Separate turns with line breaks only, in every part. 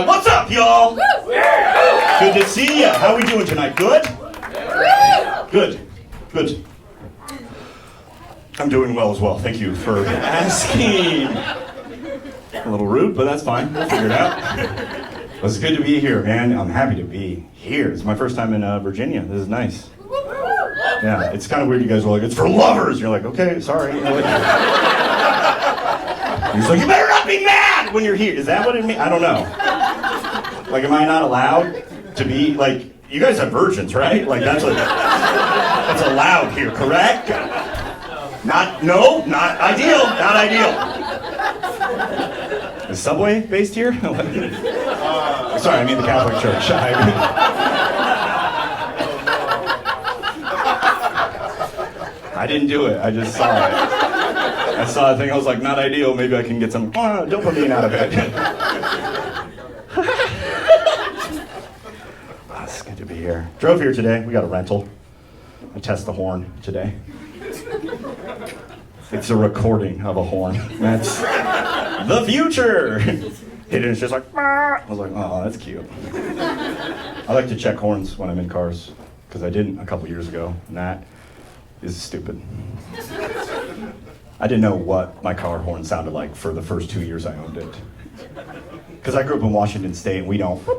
What's up, y'all? Good to see ya. How we doing tonight? Good? Good. Good. I'm doing well as well. Thank you for asking. A little rude, but that's fine. We'll figure it out. Well, it's good to be here, man. I'm happy to be here. It's my first time in Virginia. This is nice. Yeah, it's kind of weird. You guys were like, it's for lovers. You're like, okay, sorry. He's like, you better not be mad when you're here. Is that what it means? I don't know. Like, am I not allowed to be, like, you guys have virgins, right? Like, that's allowed here, correct? Not ideal, not ideal. Is Subway based here? Sorry, I mean the Catholic Church. I didn't do it, I just saw it. I saw a thing, I was like, not ideal, maybe I can get some dopamine out of it. It's good to be here. Drove here today, we got a rental. I test the horn today. It's a recording of a horn. That's the future! Hit it and it's just like, I was like, oh, that's cute. I like to check horns when I'm in cars, because I didn't a couple years ago, and that is stupid. I didn't know what my car horn sounded like for the first 2 years I owned it. Because I grew up in Washington State, and we don't. Do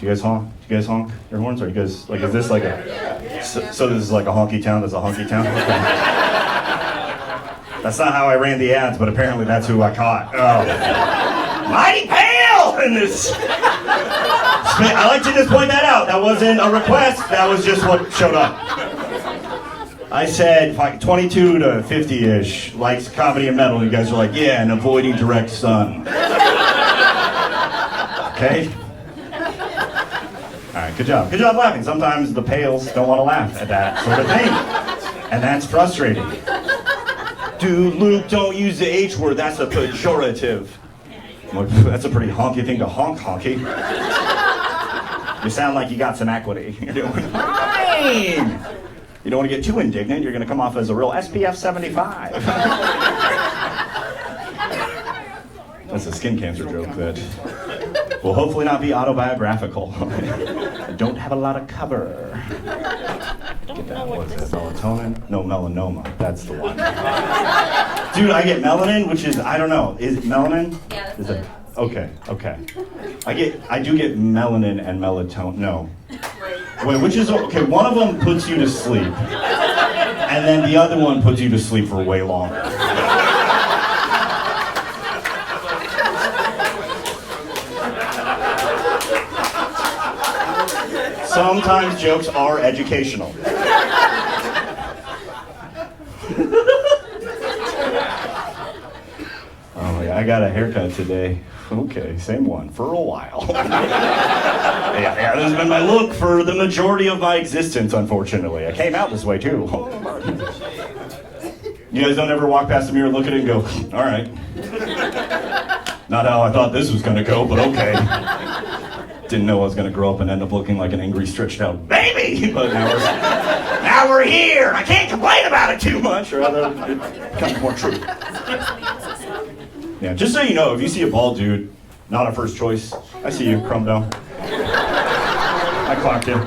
you guys honk? Do you guys honk your horns? Are you guys, like, is this like a, so this is like a honky town, that's a honky town? Okay. That's not how I ran the ads, but apparently that's who I caught. Oh. Mighty pale in this. I like to just point that out. That wasn't a request, that was just what showed up. I said like 22 to 50-ish, likes comedy and metal. You guys are like, yeah, and avoiding direct sun. Okay? All right, good job. Good job laughing. Sometimes the pales don't want to laugh at that sort of thing. And that's frustrating. Dude, Luke, don't use the H word. That's a pejorative. Like, that's a pretty honky thing to honky. You sound like you got some equity. You're doing fine. You don't want to get too indignant. You're going to come off as a real SPF 75. That's a skin cancer joke that will hopefully not be autobiographical. I don't have a lot of cover. Get that, what is it, melatonin? No, melanoma, that's the one. Dude, I get melanin, which is, I don't know, is it melanin?
Yeah, that's
it. Okay. I do get melanin and melatonin, no. Wait, which is, okay, one of them puts you to sleep, and then the other one puts you to sleep for way longer. Sometimes jokes are educational. Oh yeah, I got a haircut today. Okay, same one for a while. Yeah, this has been my look for the majority of my existence, unfortunately. I came out this way too. You guys don't ever walk past the mirror, look at it and go, all right. Not how I thought this was gonna go, but okay. Didn't know I was going to grow up and end up looking like an angry, stretched out baby, but now we're here. I can't complain about it too much, or rather, it becomes more true. Yeah, just so you know, if you see a bald dude, not a first choice, I see you, crumb down. I clocked you.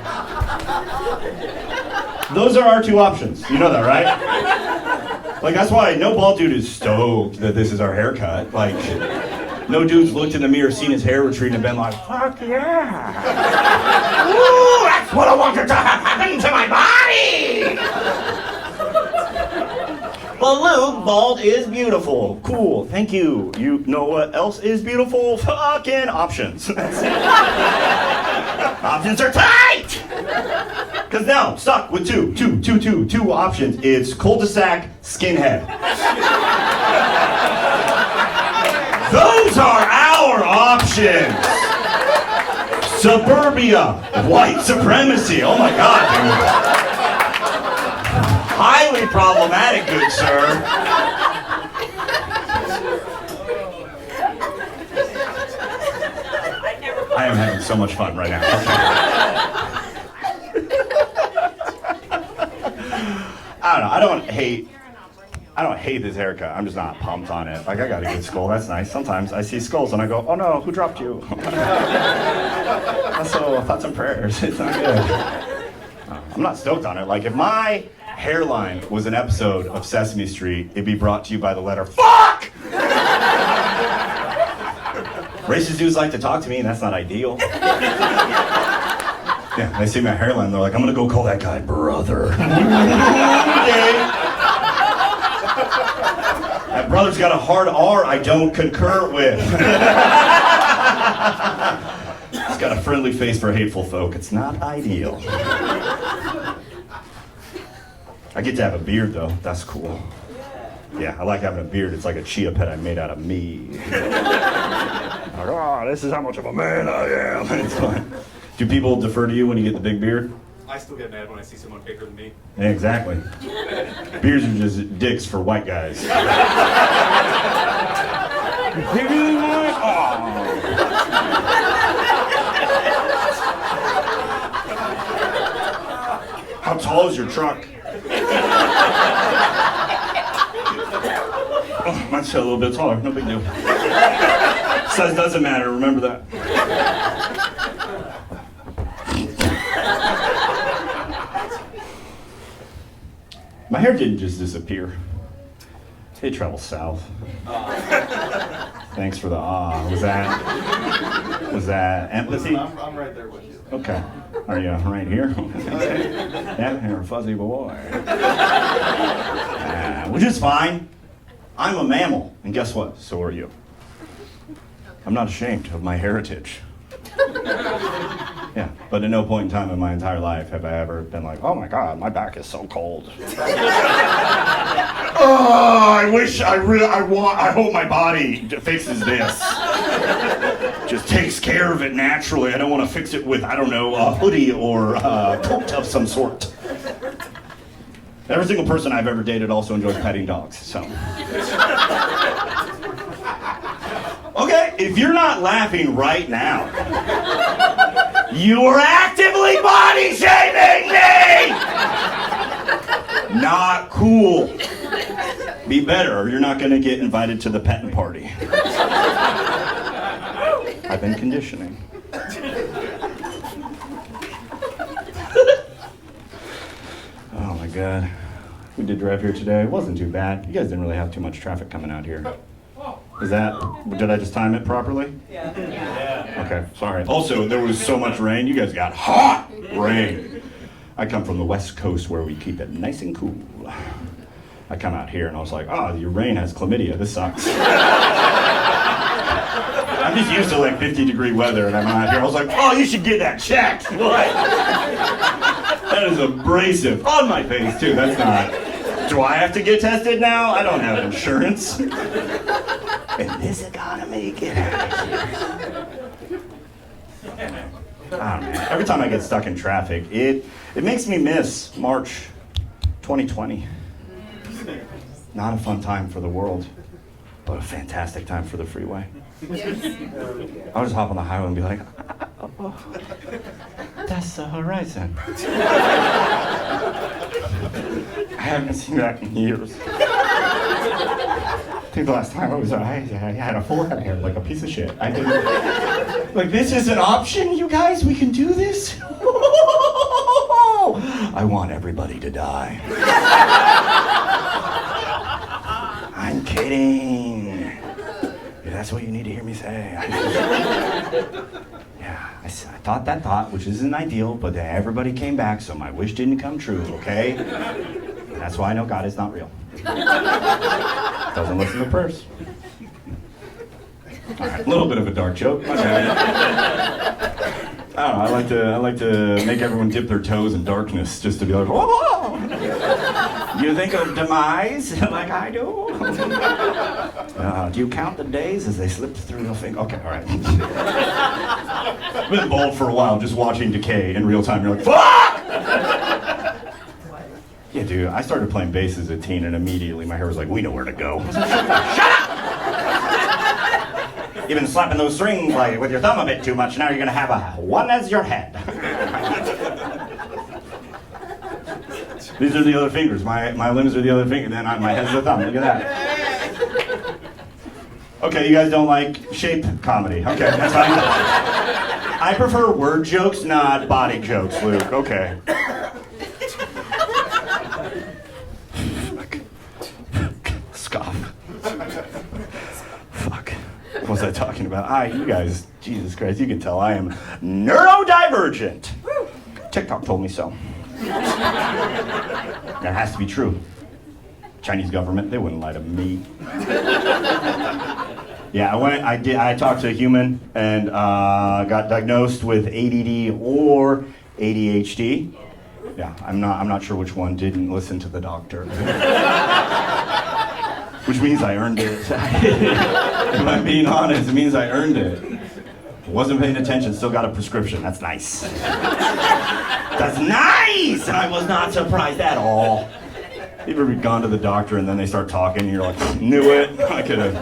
Those are our two options. You know that, right? Like, that's why no bald dude is stoked that this is our haircut. Like, no dude's looked in the mirror, seen his hair retreat, and been like, fuck yeah. Ooh, that's what I wanted to have happen to my body. Well, Luke, bald is beautiful. Cool, thank you. You know what else is beautiful? Fucking options. Options are tight! Because now, stuck with two options. It's cul-de-sac, skinhead. Those are our options. Suburbia, white supremacy. Oh my God, dude. Highly problematic, good sir. I am having so much fun right now. I don't know, I I don't hate this haircut. I'm just not pumped on it. Like, I got a good skull. That's nice. Sometimes I see skulls and I go, oh no, who dropped you? So, thoughts and prayers. It's not good. I'm not stoked on it. Like, if my hairline was an episode of Sesame Street, it'd be brought to you by the letter FUCK! Racist dudes like to talk to me, and that's not ideal. Yeah, they see my hairline, they're like, I'm gonna go call that guy brother. That brother's got a hard R I don't concur with. He's got a friendly face for hateful folk. It's not ideal. I get to have a beard, though. That's cool. Yeah, I like having a beard. It's like a chia pet I made out of me. Like, oh, this is how much of a man I am. It's fun. Do people defer to you when you get the big beard?
I still get mad when I see someone bigger than me.
Yeah, exactly. Beards are just dicks for white guys. How tall is your truck? Oh, mine's a little bit taller, no big deal. Size doesn't matter, remember that. My hair didn't just disappear. It traveled south. Thanks for the was that empathy?
I'm right there with you.
Okay. Are you right here? Yeah, you're a fuzzy boy. Which is fine. I'm a mammal, and guess what? So are you. I'm not ashamed of my heritage. Yeah, but at no point in time in my entire life have I ever been like, oh my God, my back is so cold. Oh, I hope my body fixes this. Just takes care of it naturally. I don't want to fix it with, I don't know, a hoodie or a coat of some sort. Every single person I've ever dated also enjoys petting dogs, so. Okay, if you're not laughing right now, you are actively body shaming me! Not cool. Be better, or you're not going to get invited to the petting party. I've been conditioning. Oh my God. We did drive here today. It wasn't too bad. You guys didn't really have too much traffic coming out here. Did I just time it properly?
Yeah.
Okay, sorry. Also, there was so much rain, you guys got hot rain. I come from the West Coast where we keep it nice and cool. I come out here and I was like, oh, your rain has chlamydia, this sucks. I'm just used to like 50-degree weather and I'm out here. I was like, oh, you should get that checked. What? That is abrasive. On my face too, that's not. Do I have to get tested now? I don't have insurance. In this economy, get out of here. I don't know. Every time I get stuck in traffic, it makes me miss March 2020. Not a fun time for the world, but a fantastic time for the freeway. I'll just hop on the highway and be like, oh, that's the horizon. I haven't seen that in years. I think the last time I had a full head of hair, like a piece of shit. I didn't. Like, this is an option, you guys? We can do this? I want everybody to die. I'm kidding. Yeah, that's what you need to hear me say. Yeah, I thought that thought, which isn't ideal, but then everybody came back, so my wish didn't come true, okay? And that's why I know God is not real. Doesn't listen to prayers. All right, a little bit of a dark joke. My bad. I don't know. I like to make everyone dip their toes in darkness, just to be like, oh, you think of demise like I do? Do you count the days as they slip through your finger? Okay, all right. Been bald for a while, just watching decay in real time. You're like, fuck! Yeah, dude, I started playing bass as a teen, and immediately my hair was like, we know where to go. Shut up! You've been slapping those strings like with your thumb a bit too much. Now you're gonna have one as your head. These are the other fingers. My limbs are the other finger. Then my head's the thumb. Look at that. Okay, you guys don't like shape comedy. Okay, that's fine. I prefer word jokes, not body jokes, Luke. Okay. Scoff. Fuck. What was I talking about? You guys, Jesus Christ, you can tell I am neurodivergent. TikTok told me so. That has to be true. Chinese government, they wouldn't lie to me. Yeah, I talked to a human and got diagnosed with ADD or ADHD. Yeah, I'm not sure which one. Didn't listen to the doctor. Which means I earned it. If I'm being honest, it means I earned it. Wasn't paying attention, still got a prescription. That's nice. That's nice! And I was not surprised at all. You ever gone to the doctor and then they start talking and you're like, knew it. I could have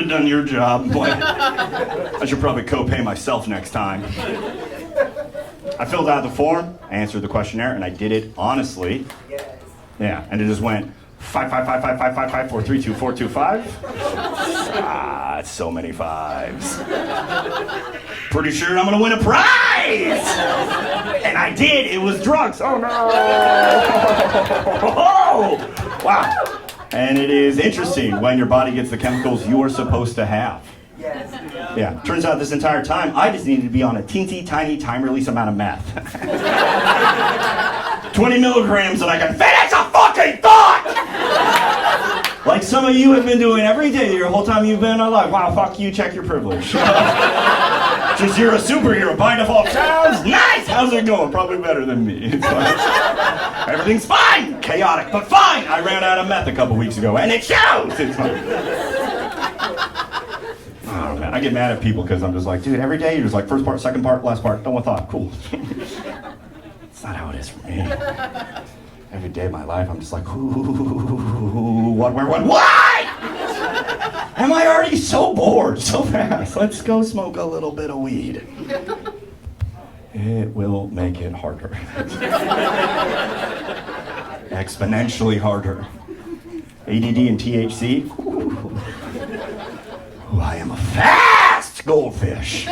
done your job. Like, I should probably co-pay myself next time. I filled out the form, I answered the questionnaire, and I did it honestly. Yeah, and it just went 55555543245. It's so many fives. Pretty sure I'm gonna win a prize! And I did, it was drugs. Oh no! Oh, wow. And it is interesting when your body gets the chemicals you are supposed to have. Yeah, turns out this entire time, I just needed to be on a teensy tiny time release amount of meth. 20 milligrams and I can finish a fucking thought! Like some of you have been doing every day your whole time you've been alive. Wow, fuck you, check your privilege. Just you're a superhero by default. Sounds nice! How's it going? Probably better than me. It's fine. Everything's fine! Chaotic, but fine! I ran out of meth a couple weeks ago and it shows! It's fine. Oh man, I get mad at people because I'm just like, dude, every day you're just like, first part, second part, last part, done with thought, cool. It's not how it is for me. Every day of my life, I'm just like, ooh, what, where, when, why? Am I already so bored so fast? Let's go smoke a little bit of weed. It will make it harder. Exponentially harder. ADD and THC. Ooh, I am a fast goldfish.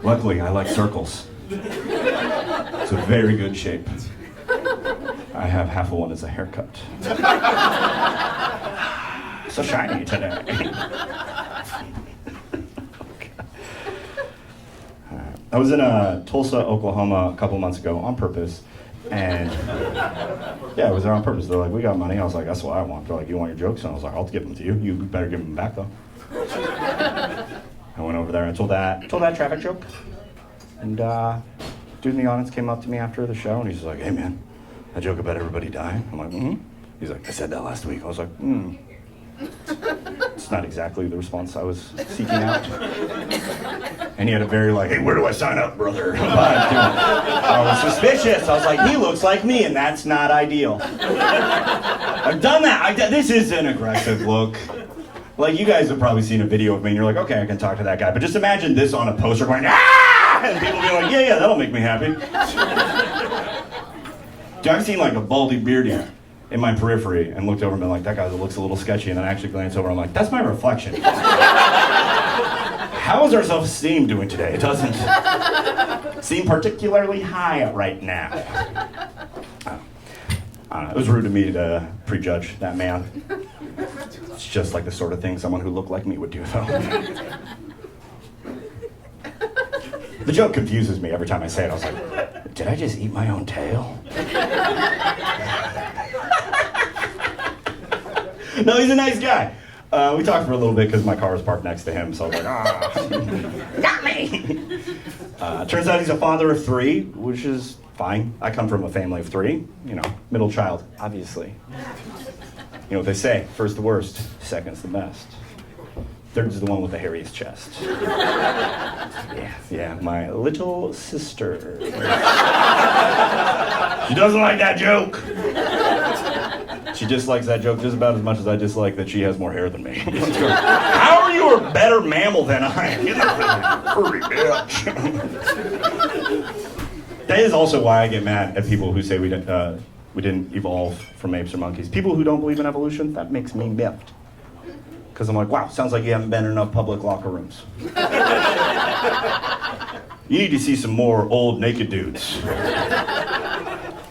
Luckily, I like circles. It's a very good shape. I have half of one as a haircut. So shiny today. I was in Tulsa, Oklahoma a couple months ago on purpose. And yeah, I was there on purpose. They're like, we got money. I was like, that's what I want. They're like, you want your jokes? And I was like, I'll give them to you. You better give them back though. I went over there and told that traffic joke. And dude in the audience came up to me after the show and he's like, hey man, that joke about everybody dying? I'm like, mm-hmm. He's like, I said that last week. I was like, It's not exactly the response I was seeking out. And he had a very like, hey, where do I sign up, brother? I was suspicious. I was like, he looks like me, and that's not ideal. I've done that. This is an aggressive look. Like, you guys have probably seen a video of me, and you're like, okay, I can talk to that guy. But just imagine this on a poster going, ah! And people being like, yeah, that'll make me happy. Dude, I've seen like a baldy beardy in my periphery and looked over and been like, that guy looks a little sketchy, and then I actually glanced over and I'm like, that's my reflection. How is our self-esteem doing today? It doesn't seem particularly high right now. It was rude of me to prejudge that man. It's just like the sort of thing someone who looked like me would do, though. The joke confuses me every time I say it. I was like, did I just eat my own tail? No, he's a nice guy. We talked for a little bit because my car was parked next to him, so I was like, got me! Turns out he's a father of 3, which is fine. I come from a family of 3, middle child, obviously. You know what they say, first the worst, second's the best. Third's the one with the hairiest chest. Yeah, my little sister. She doesn't like that joke. She dislikes that joke just about as much as I dislike that she has more hair than me. How are you a better mammal than I am? You're not really a furry bitch. That is also why I get mad at people who say we didn't evolve from apes or monkeys. People who don't believe in evolution, that makes me miffed. Because I'm like, wow, sounds like you haven't been in enough public locker rooms. You need to see some more old naked dudes.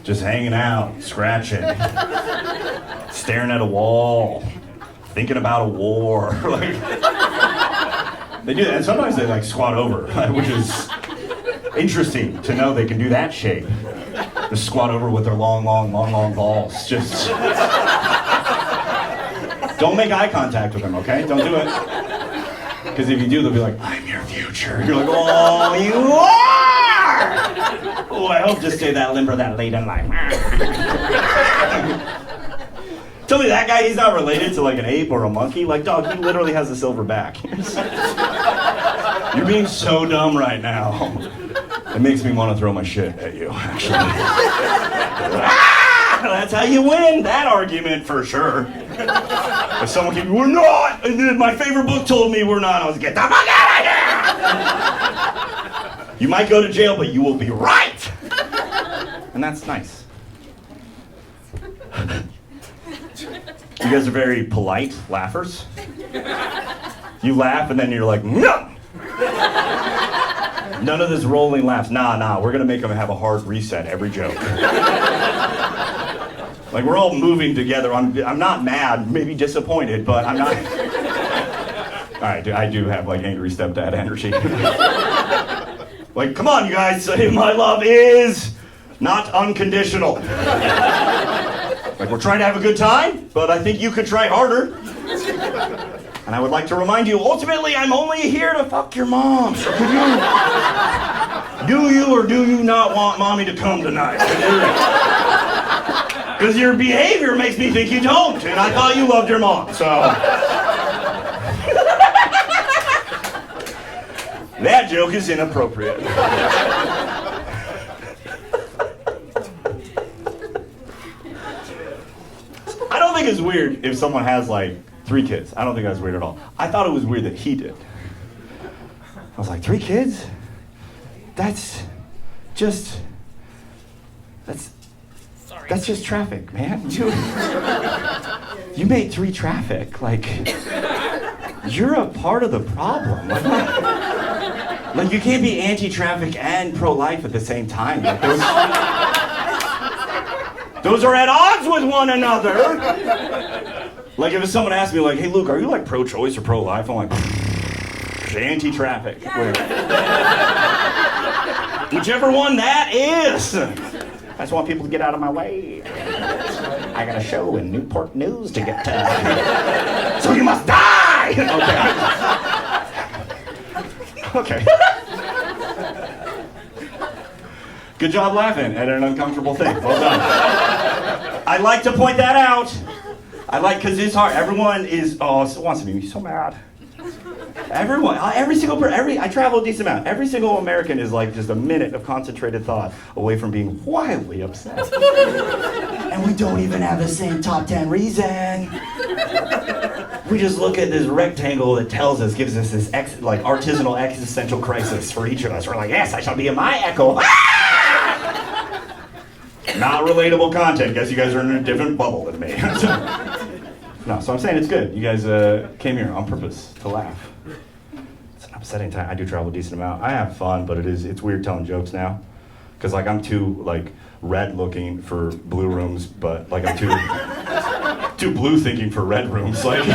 Just hanging out, scratching, staring at a wall, thinking about a war. Like, they do that, and sometimes they like squat over, which is interesting to know they can do that shape. Just squat over with their long balls. Just don't make eye contact with them, okay? Don't do it. Because if you do, they'll be like, I'm your future. You're like, oh, you are! Oh, I hope to stay that limber that late in life. Tell me that guy, he's not related to like an ape or a monkey? Like, dog, he literally has a silver back. You're being so dumb right now. It makes me want to throw my shit at you, actually. That's how you win that argument for sure. If someone came, we're not, and then my favorite book told me we're not, I was like, get the fuck out of here! You might go to jail, but you will be right! And that's nice. You guys are very polite laughers. You laugh and then you're like, no! None of this rolling laughs. Nah, we're gonna make them have a hard reset every joke. Like, we're all moving together. I'm not mad, maybe disappointed, but I'm not. I do have like angry stepdad energy. Like, come on, you guys, my love is not unconditional. Like, we're trying to have a good time, but I think you could try harder. And I would like to remind you, ultimately, I'm only here to fuck your mom. So could you, do you or do you not want mommy to come tonight? Because your behavior makes me think you don't, and I thought you loved your mom, so. That joke is inappropriate. I don't think it's weird if someone has like 3 kids. I don't think that's weird at all. I thought it was weird that he did. I was like, 3 kids? That's just traffic, man. You made 3 traffic. Like, you're a part of the problem. Like you can't be anti-traffic and pro-life at the same time. Like, those are at odds with one another. Like if someone asked me, like, hey Luke, are you like pro-choice or pro-life? I'm like, anti-traffic. Whichever one that is. I just want people to get out of my way. I got a show in Newport News to get to. So you must die! Okay. Okay. Good job laughing at an uncomfortable thing. Well done. I like to point that out. Because it's hard. Everyone wants to be so mad. Everyone, I travel a decent amount. Every single American is like just a minute of concentrated thought away from being wildly upset. And we don't even have the same top 10 reason. We just look at this rectangle that gives us this artisanal existential crisis for each of us. We're like, yes, I shall be in my echo. Not relatable content. Guess you guys are in a different bubble than me. No, so I'm saying it's good. You guys came here on purpose to laugh. It's an upsetting time. I do travel a decent amount. I have fun, but it's weird telling jokes now. Because like I'm too red looking for blue rooms, but like I'm too blue thinking for red rooms. Like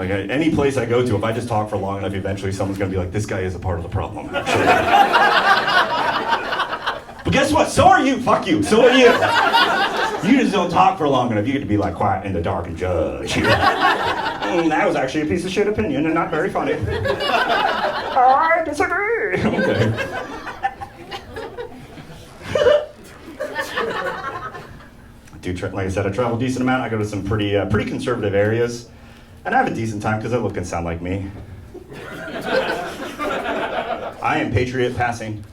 any place I go to, if I just talk for long enough, eventually someone's gonna be like, this guy is a part of the problem, actually. But guess what? So are you. Fuck you. So are you. You just don't talk for long enough. You get to be like quiet in the dark and judge. That was actually a piece of shit opinion and not very funny. I disagree. Okay. Like I said, I travel a decent amount. I go to some pretty conservative areas, and I have a decent time because I look and sound like me. I am patriot passing.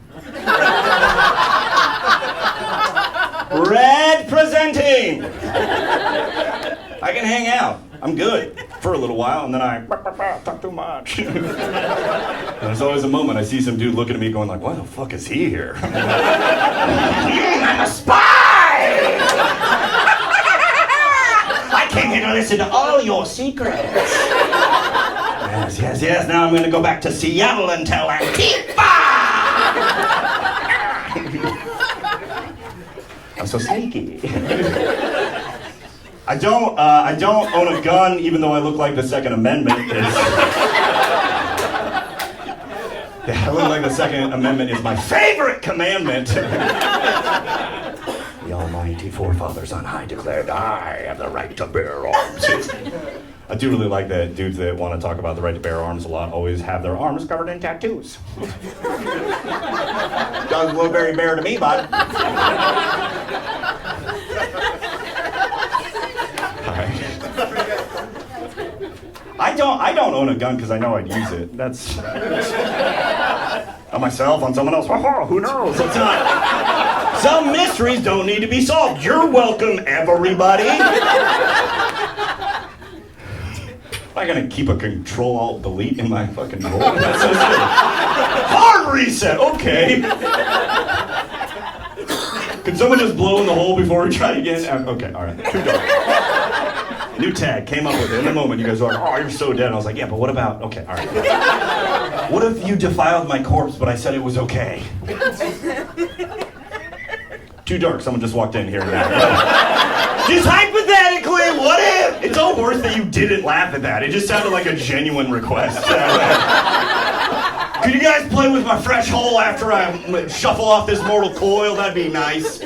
Red presenting. I can hang out. I'm good. for a little while, and then I talk too much. And there's always a moment I see some dude looking at me going like, why the fuck is he here? I'm a spy! I came here to listen to all your secrets. Yes, now I'm gonna go back to Seattle and tell Antifa! I'm so sneaky. I don't own a gun, even though I look like the Second Amendment is. Yeah, I look like the Second Amendment is my favorite commandment. The almighty forefathers on high declared, I have the right to bear arms. I do really like that dudes that want to talk about the right to bear arms a lot always have their arms covered in tattoos. Doesn't look very bare to me, bud. I don't own a gun because I know I'd use it. That's on myself, on someone else. Oh, who knows? It's not. Some mysteries don't need to be solved. You're welcome, everybody. Am I gonna keep a Control-Alt-Delete in my fucking drawer? That's so silly. Hard reset. Okay. Could someone just blow in the hole before we try again? Okay, all right. Too dark. New tag, came up with it in the moment. You guys are like, oh, you're so dead. And I was like, yeah, but what about, okay, all right. What if you defiled my corpse, but I said it was okay? Too dark, someone just walked in here and there. Just hypothetically, what if? It's all worse that you didn't laugh at that. It just sounded like a genuine request. Could you guys play with my fresh hole after I shuffle off this mortal coil? That'd be nice.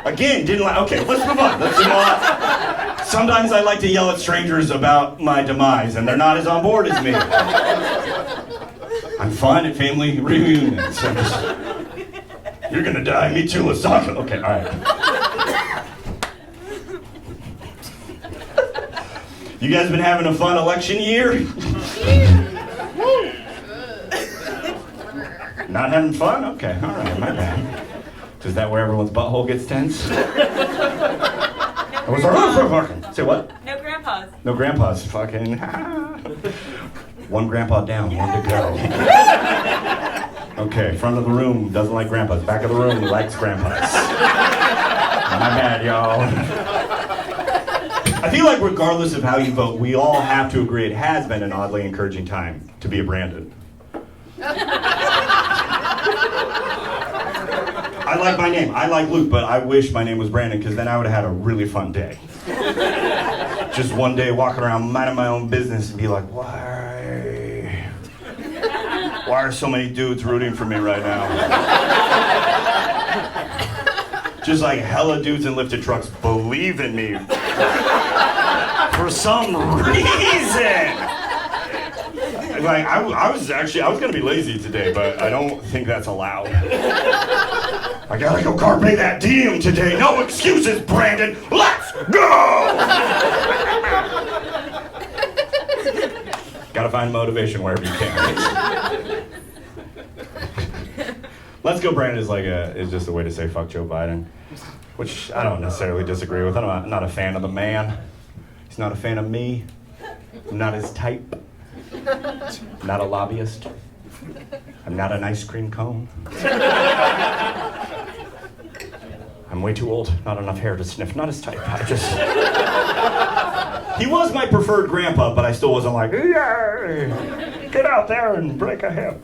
Again, didn't laugh. Okay, let's move on. Sometimes I like to yell at strangers about my demise, and they're not as on board as me. I'm fine at family reunions. You're gonna die, me too, let's talk. Okay, all right. You guys been having a fun election year? Not having fun? Okay, all right, my bad. Is that where everyone's butthole gets tense? Say what?
No grandpas.
No grandpas. Fucking. One grandpa down, one to go. Okay, front of the room doesn't like grandpas. Back of the room likes grandpas. My bad, y'all. I feel like regardless of how you vote, we all have to agree it has been an oddly encouraging time to be a Brandon. I like my name. I like Luke, but I wish my name was Brandon because then I would have had a really fun day. Just one day walking around minding my own business and be like, why are so many dudes rooting for me right now? Just like hella dudes in lifted trucks believe in me. For some reason. Like, I was gonna be lazy today, but I don't think that's allowed. I gotta go carpe that diem today. No excuses, Brandon. Let's go! Gotta find motivation wherever you can. Let's go, Brandon is just a way to say fuck Joe Biden, which I don't necessarily disagree with. I'm not a fan of the man. He's not a fan of me. I'm not his type. I'm not a lobbyist. I'm not an ice cream cone. I'm way too old, not enough hair to sniff, not his type. He was my preferred grandpa, but I still wasn't like, yay, get out there and break a hip.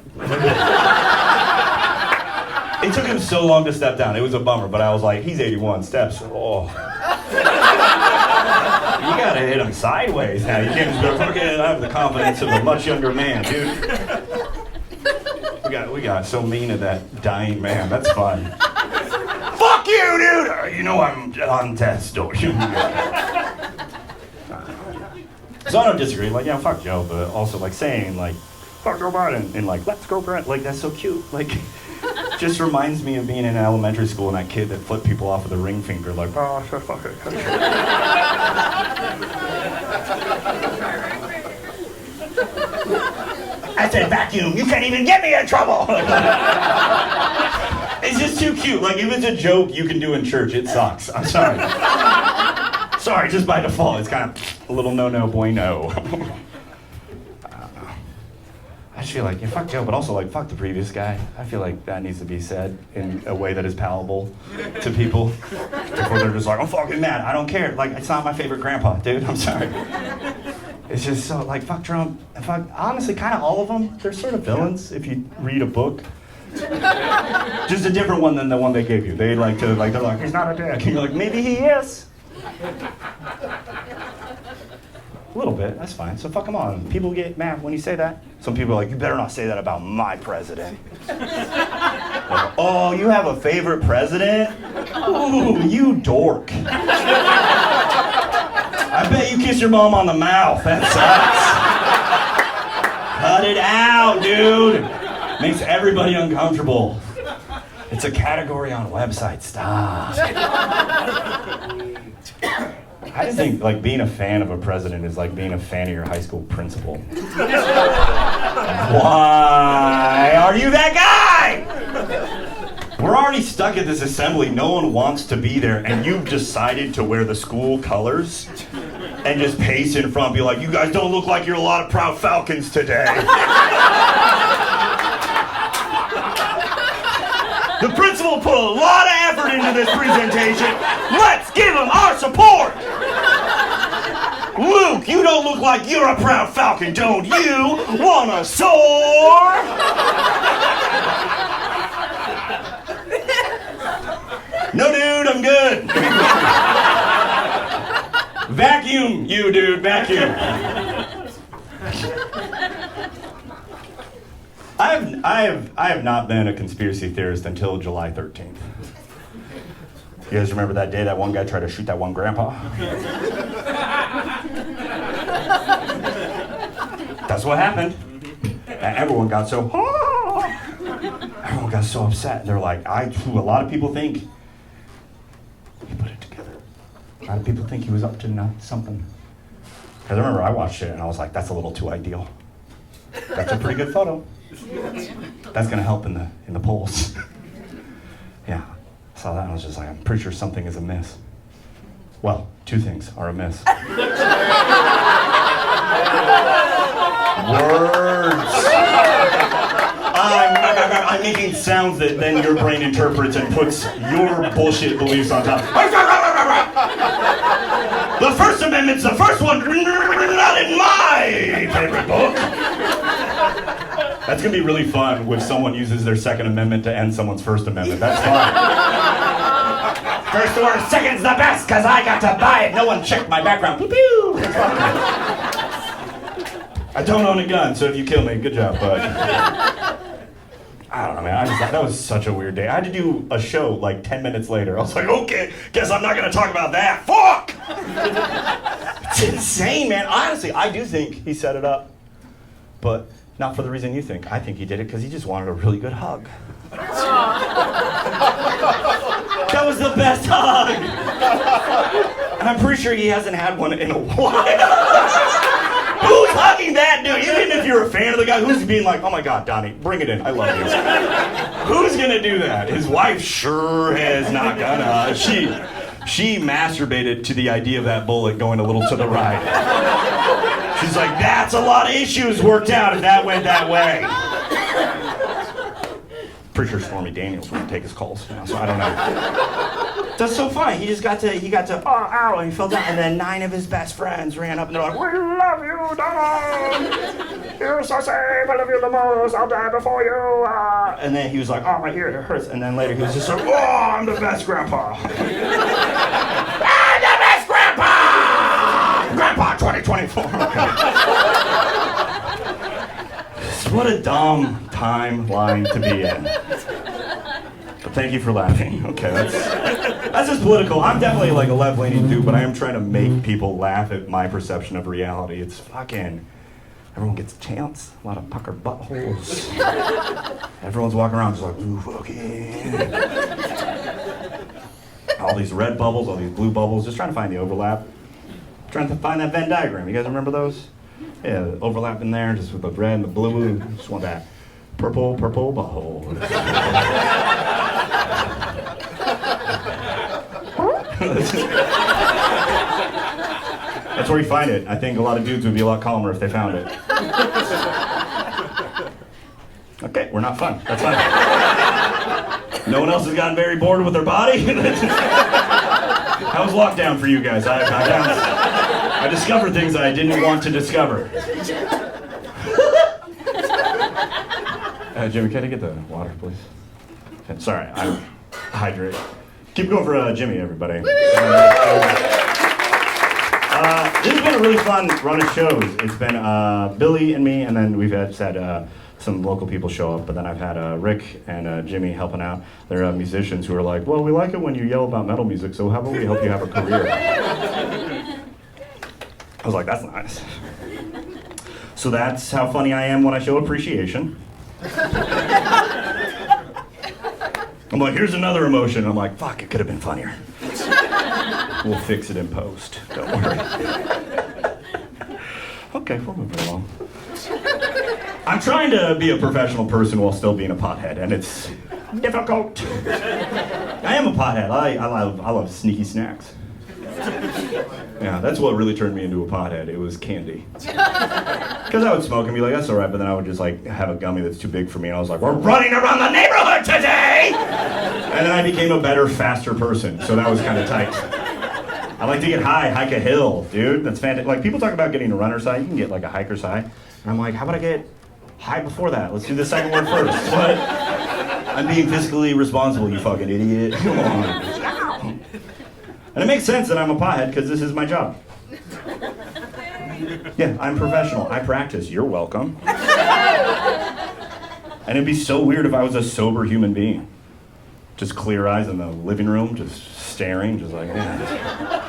It took him so long to step down. It was a bummer, but I was like, he's 81 steps. Oh. You gotta hit him sideways now. You can't just go, okay, I have the confidence of a much younger man, dude. We got so mean at that dying man. That's fun. Fuck you, dude! You know I'm on death's door. So I don't disagree. Like, yeah, fuck Joe, but also like saying like, fuck Joe Biden, and like, let's go Brent. Like, that's so cute. Like, just reminds me of being in elementary school and that kid that flipped people off with a ring finger. Like, oh, fuck it. I said vacuum. You can't even get me in trouble. It's just too cute. Like, if it's a joke you can do in church, it sucks. I'm sorry. Sorry, just by default, it's kind of a little no bueno. I just feel like, yeah, fuck Joe, but also like, fuck the previous guy. I feel like that needs to be said in a way that is palatable to people before they're just like, I'm fucking mad, I don't care. Like, it's not my favorite grandpa, dude, I'm sorry. It's just so, like, fuck Trump, and fuck, honestly, kind of all of them, they're sort of villains if you read a book. Just a different one than the one they gave you. They like to, like, they're like, he's not a dick. And you're like, maybe he is. A little bit, that's fine. So fuck them all. People get mad when you say that. Some people are like, you better not say that about my president. Like, oh, you have a favorite president? Ooh, you dork. I bet you kiss your mom on the mouth. That sucks. Cut it out, dude. Makes everybody uncomfortable. It's a category on a website. Stop. I just think like being a fan of a president is like being a fan of your high school principal. Why are you that guy? We're already stuck at this assembly. No one wants to be there, and you've decided to wear the school colors and just pace in front, be like, you guys don't look like you're a lot of proud Falcons today. The principal put a lot of effort into this presentation. Let's give him our support. Luke, you don't look like you're a proud Falcon, don't you? Wanna soar? No, dude, I'm good. Vacuum, you dude, vacuum. I have not been a conspiracy theorist until July 13th. You guys remember that day that one guy tried to shoot that one grandpa? That's what happened. And everyone got so, everyone got so upset. They're like, a lot of people think he put it together. A lot of people think he was up to something. Because I remember I watched it and I was like, that's a little too ideal. That's a pretty good photo. That's gonna help in the polls. Yeah, I saw that and I was just like, I'm pretty sure something is amiss. Well, two things are amiss. Words. I'm making sounds that then your brain interprets and puts your bullshit beliefs on top. The First Amendment's the first one, not in my favorite book. That's gonna be really fun when someone uses their Second Amendment to end someone's First Amendment. That's fun. First or second's the best, because I got to buy it. No one checked my background. Pew pew. I don't own a gun, so if you kill me, good job, bud. I don't know, man. That was such a weird day. I had to do a show like 10 minutes later. I was like, okay, guess I'm not gonna talk about that. Fuck! It's insane, man. Honestly, I do think he set it up, but not for the reason you think. I think he did it because he just wanted a really good hug. That was the best hug! And I'm pretty sure he hasn't had one in a while. Who's hugging that dude? Even if you're a fan of the guy, who's being like, oh my God, Donnie, bring it in, I love you. Who's gonna do that? His wife sure is not gonna. She masturbated to the idea of that bullet going a little to the right. She's like, that's a lot of issues worked out if that went that way. Pretty sure Stormy Daniels wouldn't take his calls now, so I don't know. That's so funny. He got to, oh, ow, and he fell down, and then 9 of his best friends ran up and they're like, we love you, Don! You're so safe, I love you the most, I'll die before you! And then he was like, oh, my ear, it hurts. And then later he was just like, oh, I'm the best grandpa! I'm the best grandpa! Grandpa 2024! Okay. What a dumb timeline to be in. But thank you for laughing. Okay, that's just political. I'm definitely like a left-leaning dude, but I am trying to make people laugh at my perception of reality. It's fucking, everyone gets a chance. A lot of puckered buttholes. Everyone's walking around just like, ooh, fucking. All these red bubbles, all these blue bubbles, just trying to find the overlap. Trying to find that Venn diagram. You guys remember those? Yeah, the overlap in there, just with the red and the blue. Just want that purple butthole. That's where you find it. I think a lot of dudes would be a lot calmer if they found it. Okay, we're not fun. That's fine. No one else has gotten very bored with their body? How was lockdown for you guys? I discovered things that I didn't want to discover. Jimmy, can I get the water, please? Okay, sorry, I'm hydrated. Keep going for Jimmy, everybody. This has been a really fun run of shows. It's been Billy and me, and then we've had some local people show up, but then I've had Rick and Jimmy helping out. They're musicians who are like, well, we like it when you yell about metal music, so how about we help you have a career? I was like, that's nice. So that's how funny I am when I show appreciation. I'm like, here's another emotion. I'm like, fuck, it could have been funnier. We'll fix it in post. Don't worry. Okay, we're moving along. I'm trying to be a professional person while still being a pothead, and it's difficult. I am a pothead. I love sneaky snacks. Yeah, that's what really turned me into a pothead. It was candy. Because I would smoke and be like, that's all right, but then I would just like have a gummy that's too big for me, and I was like, we're running around the neighborhood today! And then I became a better, faster person, so that was kind of tight. I like to get high, hike a hill, dude. That's fantastic. Like, people talk about getting a runner's high. You can get like a hiker's high. And I'm like, how about I get high before that? Let's do the second one first. What? I'm being fiscally responsible, you fucking idiot. Come on. And it makes sense that I'm a pothead because this is my job. Yeah, I'm professional. I practice. You're welcome. And it'd be so weird if I was a sober human being. Just clear eyes in the living room, just staring, just like, yeah.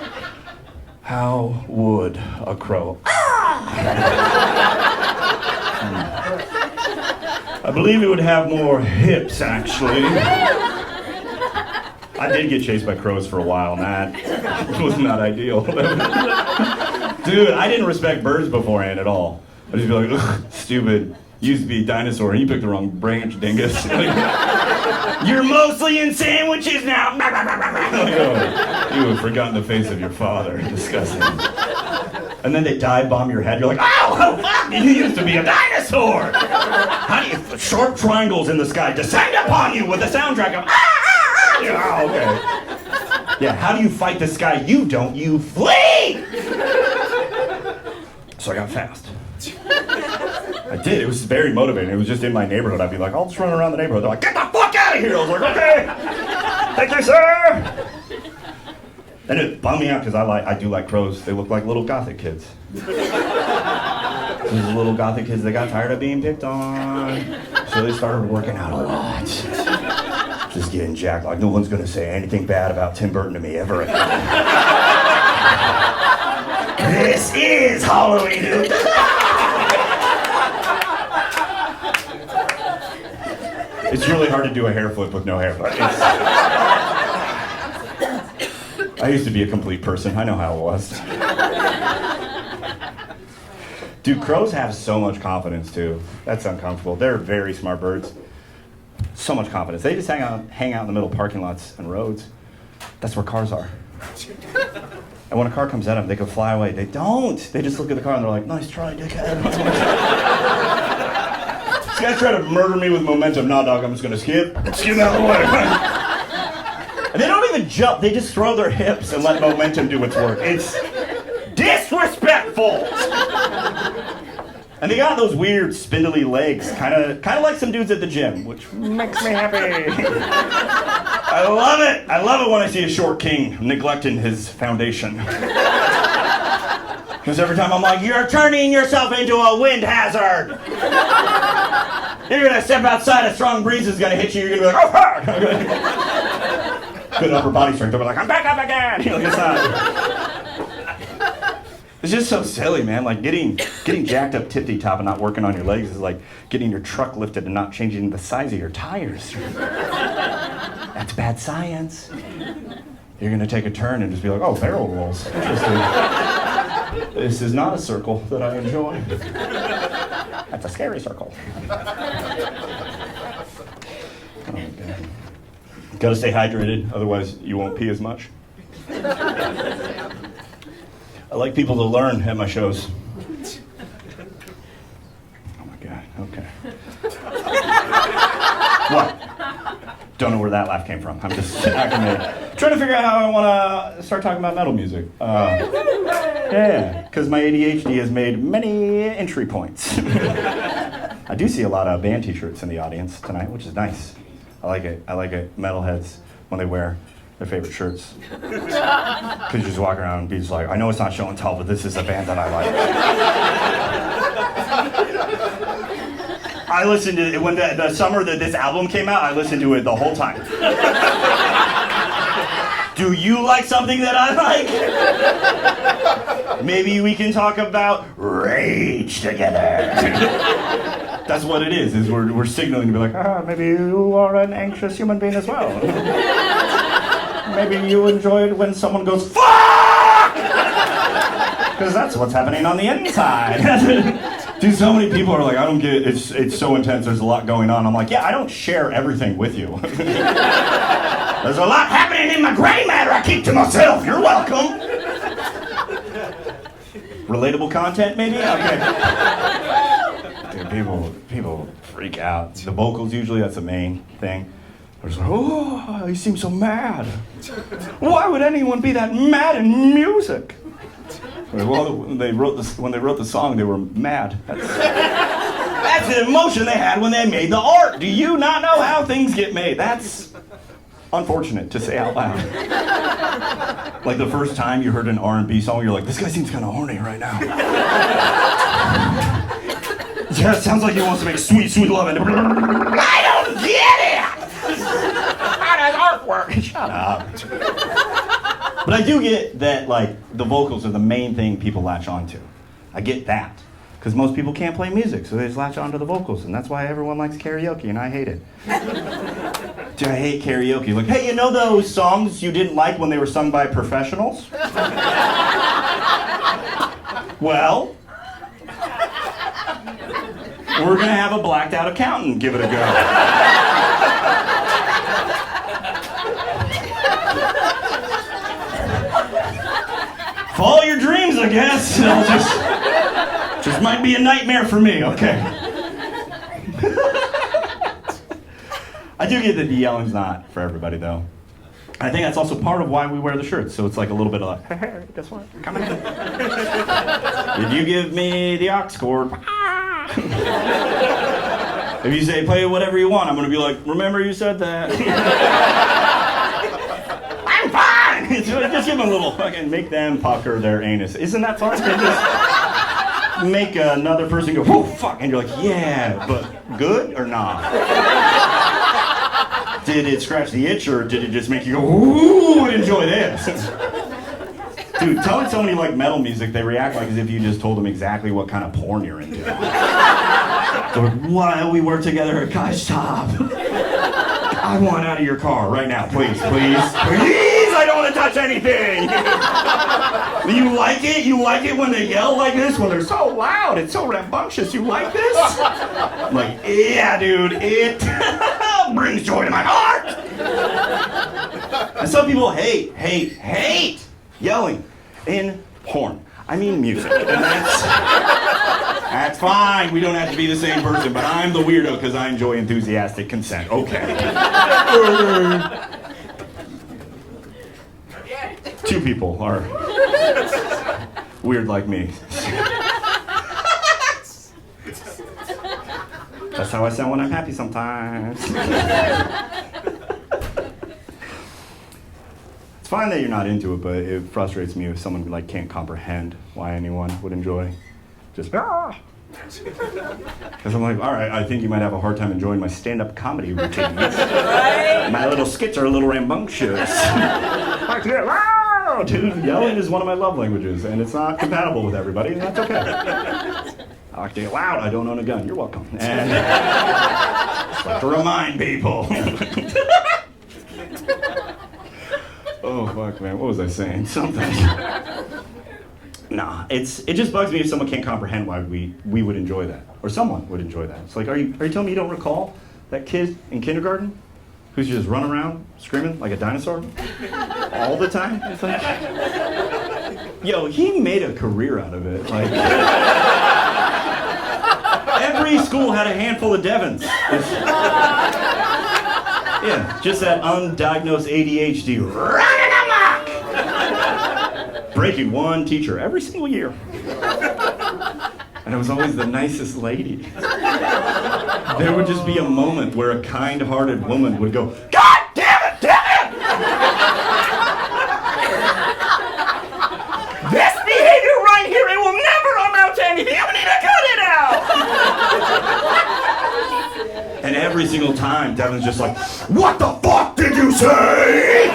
How would a crow? I believe it would have more hips, actually. I did get chased by crows for a while, and that was not ideal. Dude, I didn't respect birds beforehand at all. I'd just be like, ugh, stupid, used to be a dinosaur, and you picked the wrong branch, dingus. You're mostly in sandwiches now. Like, oh, you have forgotten the face of your father. Disgusting. And then they dive bomb your head. You're like, oh, fuck, you used to be a dinosaur. How do you, sharp triangles in the sky descend upon you with a soundtrack of, oh, okay. Yeah, how do you fight this guy? You don't, you flee! So I got fast. I did, it was very motivating. It was just in my neighborhood. I'd be like, I'll just run around the neighborhood. They're like, get the fuck out of here! I was like, okay! Thank you, sir! And it bummed me out because I do like crows. They look like little gothic kids. These little gothic kids, they got tired of being picked on. So they started working out a lot. Just getting jacked, like no one's gonna say anything bad about Tim Burton to me ever again. This is Halloween. It's really hard to do a hair flip with no hair, but I used to be a complete person. I know how it was. Dude, crows have so much confidence too. That's uncomfortable. They're very smart birds. So much confidence. They just hang out in the middle of parking lots and roads. That's where cars are. And when a car comes at them, they can fly away. They don't. They just look at the car and they're like, nice try, dickhead. This guy's trying to murder me with momentum. Nah, dog, I'm just gonna skip. Skip out of the way. And they don't even jump. They just throw their hips and let momentum do its work. It's disrespectful. And they got those weird spindly legs, kind of like some dudes at the gym, which makes me happy. I love it. I love it when I see a short king neglecting his foundation. Because every time I'm like, you're turning yourself into a wind hazard. You're gonna step outside, a strong breeze is gonna hit you. You're gonna be like, oh fuck! Good upper body strength. They'll be like, I'm back up again. You're like, it's not. It's just so silly, man. Like getting jacked up tippy top and not working on your legs is like getting your truck lifted and not changing the size of your tires. That's bad science. You're gonna take a turn and just be like, oh, barrel rolls. Interesting. This is not a circle that I enjoy. That's a scary circle. Oh, God. Gotta stay hydrated, otherwise you won't pee as much. I like people to learn at my shows. Oh my God, okay. What? Don't know where that laugh came from. I'm just acclimated. Trying to figure out how I want to start talking about metal music. Yeah, because my ADHD has made many entry points. I do see a lot of band t-shirts in the audience tonight, which is nice. I like it. I like it. Metalheads, when they wear their favorite shirts. Because you just walk around and be just like, I know it's not show and tell, but this is a band that I like. I listened to it when the summer that this album came out, I listened to it the whole time. Do you like something that I like? Maybe we can talk about rage together. That's what it is we're signaling to be like, maybe you are an anxious human being as well. Maybe you enjoy it when someone goes, fuck! Because that's what's happening on the inside. Dude, so many people are like, I don't get it. It's so intense. There's a lot going on. I'm like, yeah, I don't share everything with you. There's a lot happening in my gray matter I keep to myself. You're welcome. Relatable content, maybe? Okay. Dude, people freak out. The vocals, usually, that's the main thing. They're just like, oh, you seem so mad. Why would anyone be that mad in music? Well, when they wrote the song, they were mad. That's the emotion they had when they made the art. Do you not know how things get made? That's unfortunate to say out loud. Like the first time you heard an R&B song, you're like, this guy seems kind of horny right now. Yeah, it sounds like he wants to make sweet, sweet love. And I don't get it! How does art work? Shut up. But I do get that, like, the vocals are the main thing people latch onto. I get that. Because most people can't play music, so they just latch onto the vocals. And that's why everyone likes karaoke, and I hate it. Dude, I hate karaoke. Like, hey, you know those songs you didn't like when they were sung by professionals? Well, we're going to have a blacked out accountant give it a go. Follow your dreams, I guess. Just might be a nightmare for me, okay. I do get that the yelling's not for everybody, though. I think that's also part of why we wear the shirts, so it's like a little bit of like, hey, guess what? Coming in. Did you give me the aux cord? If you say, play whatever you want, I'm going to be like, remember you said that. I'm fine! Just give them a little fucking, make them pucker their anus. Isn't that fun? Just make another person go, whoa, fuck, and you're like, yeah, but good or not? Did it scratch the itch, or did it just make you go, ooh, enjoy this? Dude, telling somebody you like metal music, they react like as if you just told them exactly what kind of porn you're into. They're like, why we work together at Kai, stop. I want out of your car right now, please, please, please, I don't want to touch anything. You like it? You like it when they yell like this? When they're so loud, it's so rambunctious, you like this? I'm like, yeah, dude, it brings joy to my heart. And some people hate yelling in porn. I mean music, and that's fine. We don't have to be the same person, but I'm the weirdo because I enjoy enthusiastic consent. Okay. Two people are weird like me. That's how I sound when I'm happy sometimes. It's fine that you're not into it, but it frustrates me if someone like can't comprehend why anyone would enjoy just because I'm like, all right, I think you might have a hard time enjoying my stand-up comedy routine. My little skits are a little rambunctious. Dude, yelling is one of my love languages, and it's not compatible with everybody, and that's okay. I like to get loud. I don't own a gun. You're welcome. And just like to remind people. Oh, fuck, man. What was I saying? Something. Nah, it just bugs me if someone can't comprehend why we would enjoy that. Or someone would enjoy that. It's like, are you telling me you don't recall that kid in kindergarten who's just running around screaming like a dinosaur all the time? It's like, Yo, he made a career out of it. Like, every school had a handful of Devons. Yeah, just that undiagnosed ADHD running amok, breaking one teacher every single year. And it was always the nicest lady. There would just be a moment where a kind-hearted woman would go, "God damn it, Devin! This behavior right here, it will never amount to anything. I'm gonna need to cut it out!" And every single time, Devin's just like, "What the fuck did you say?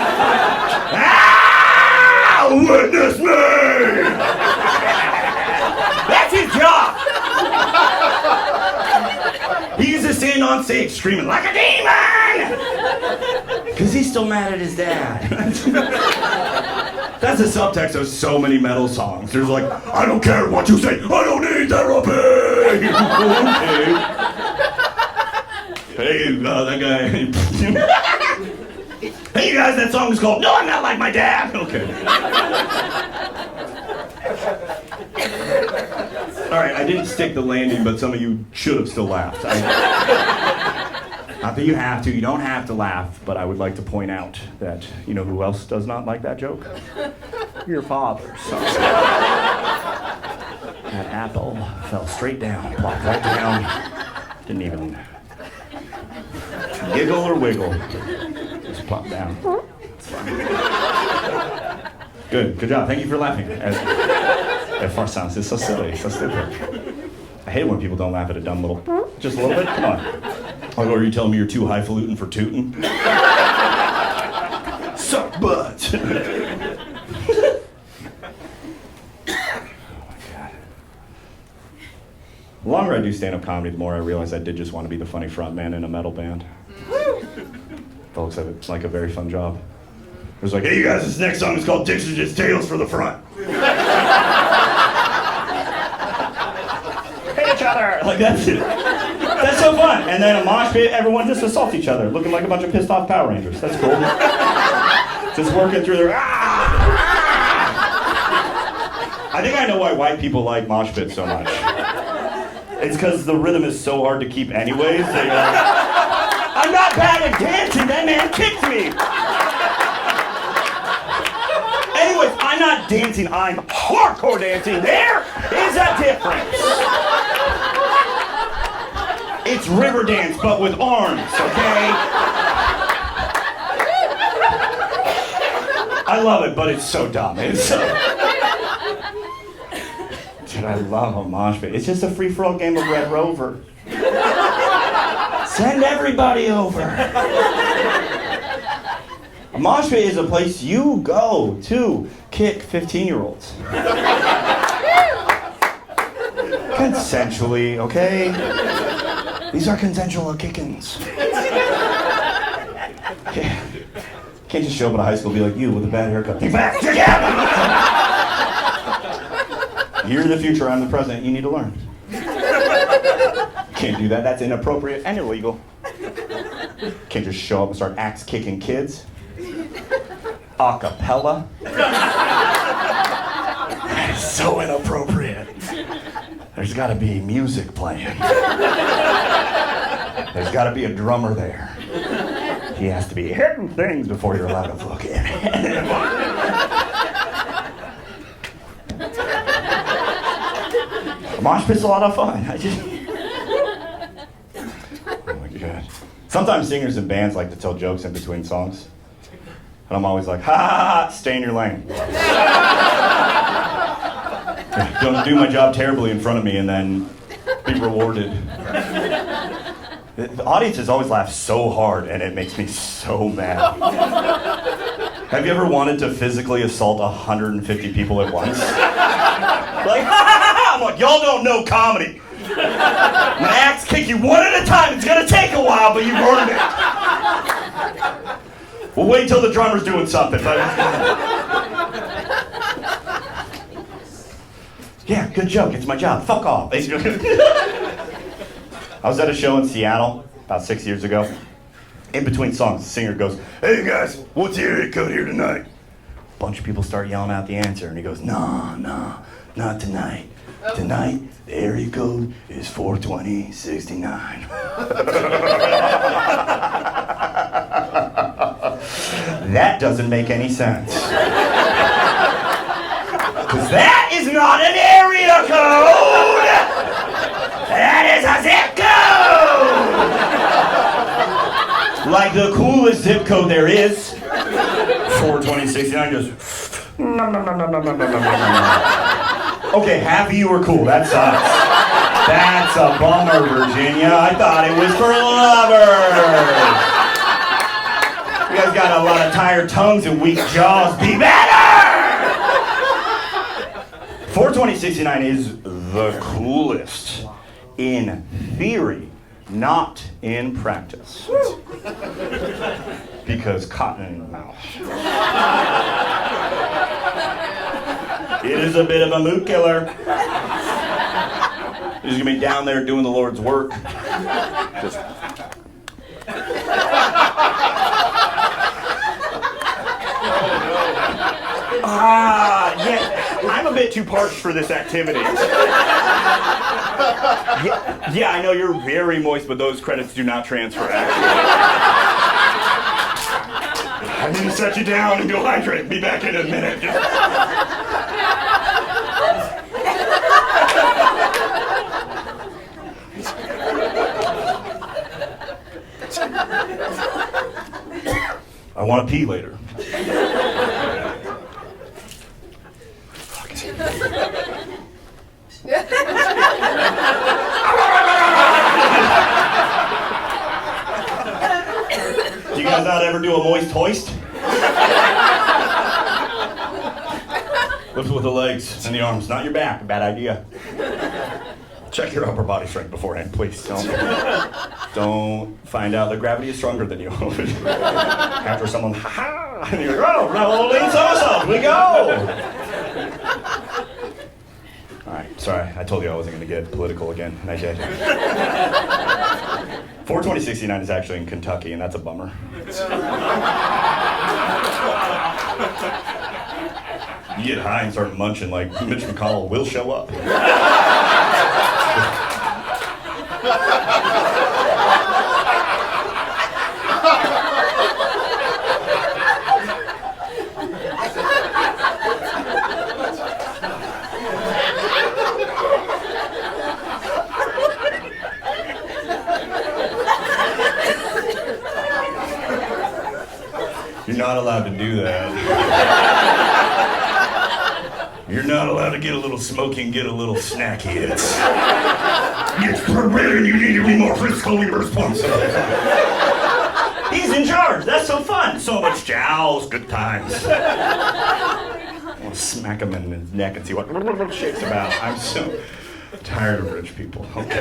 Ah! Witness me!" That's his job! He used to stand on stage screaming like a demon! Because he's still mad at his dad. That's the subtext of so many metal songs. There's like, "I don't care what you say, I don't need therapy!" Okay. Hey, that guy. Hey, you guys, that song is called "No, I'm Not Like My Dad." Okay. All right, I didn't stick the landing, but some of you should have still laughed. Not that you have to, you don't have to laugh, but I would like to point out that, you know who else does not like that joke? Your father. So. That apple fell straight down, plopped right down, didn't even giggle or wiggle, just plopped down. It's fine. Good job, thank you for laughing. At first sounds, it's so silly, so stupid. I hate when people don't laugh at a dumb little, just a little bit, come on. Like, are you telling me you're too highfalutin for tootin'? Suck butt. Oh my God. The longer I do stand-up comedy, the more I realize I did just want to be the funny front man in a metal band. That looks like a very fun job. It was like, "Hey you guys, this next song is called Dicks Are Just Tales for the Front." Hit each other! Like, that's it. That's so fun. And then a mosh pit, everyone just assaults each other, looking like a bunch of pissed off Power Rangers. That's cool. Just working through their I think I know why white people like mosh pits so much. It's because the rhythm is so hard to keep anyways. They go, "I'm not bad at dancing, that man kicked me." Anyways, I'm not dancing, I'm hardcore dancing. There is a difference. It's river dance, but with arms, okay? I love it, but it's so dumb. It's so... Dude, I love a mosh pit. It's just a free-for-all game of Red Rover. Send everybody over. A mosh pit is a place you go to kick 15-year-olds. Consensually, okay? These are consensual kickings. Can't just show up at a high school and be like, "You with a bad haircut. Think back, kick out!" You're the future, I'm the present, you need to learn. Can't do that, that's inappropriate and illegal. Can't just show up and start axe kicking kids. A cappella. It's so inappropriate. There's gotta be music playing. There's gotta be a drummer there. He has to be hitting things before you're allowed to look in. Mosh pit's a lot of fun. Oh my God. Sometimes singers in bands like to tell jokes in between songs. And I'm always like, "Ha ha ha, stay in your lane." Don't do my job terribly in front of me and then be rewarded. The audiences always laugh so hard and it makes me so mad. Have you ever wanted to physically assault 150 people at once? Like, "Ha ha ha!" I'm like, "Y'all don't know comedy. I'm gonna axe kick you one at a time. It's gonna take a while, but you've earned it. We'll wait till the drummer's doing something." But yeah, good joke. It's my job. Fuck off. I was at a show in Seattle about 6 years ago. In between songs, the singer goes, "Hey guys, what's the area code here tonight?" bunch of people start yelling out the answer, and he goes, no, not tonight. Tonight, the area code is 42069. That doesn't make any sense. Because that is not an area code! That is a zip code! Like the coolest zip code there is. 42069 goes, no. Okay, half of you are cool. That sucks. That's a bummer, Virginia. I thought it was for lovers. You guys got a lot of tired tongues and weak jaws. Be better! 42069 is the coolest in theory, not in practice. Because cotton in the mouth. It is a bit of a mood killer. He's gonna be down there doing the Lord's work. Just. Yeah, I'm a bit too parched for this activity. Yeah, I know you're very moist, but those credits do not transfer, actually. I need to set you down and go hydrate. Be back in a minute. I want to pee later. Do you guys not ever do a moist hoist? Lift with the legs and the arms, not your back. Bad idea. Check your upper body strength beforehand, please. Don't find out that gravity is stronger than you. After someone, ha-ha, and you're like, oh, rolling somersault, we go! All right, sorry, I told you I wasn't going to get political again, and I did. 42069 is actually in Kentucky, and that's a bummer. You get high and start munching like Mitch McConnell will show up. You're not allowed to do that. You're not allowed to get a little smoky and get a little snacky. It's forbidden. You need to be more fiscally responsible. He's in charge. That's so fun. So much jowls. Good times. I want to smack him in his neck and see what shit's about. I'm so tired of rich people. Okay.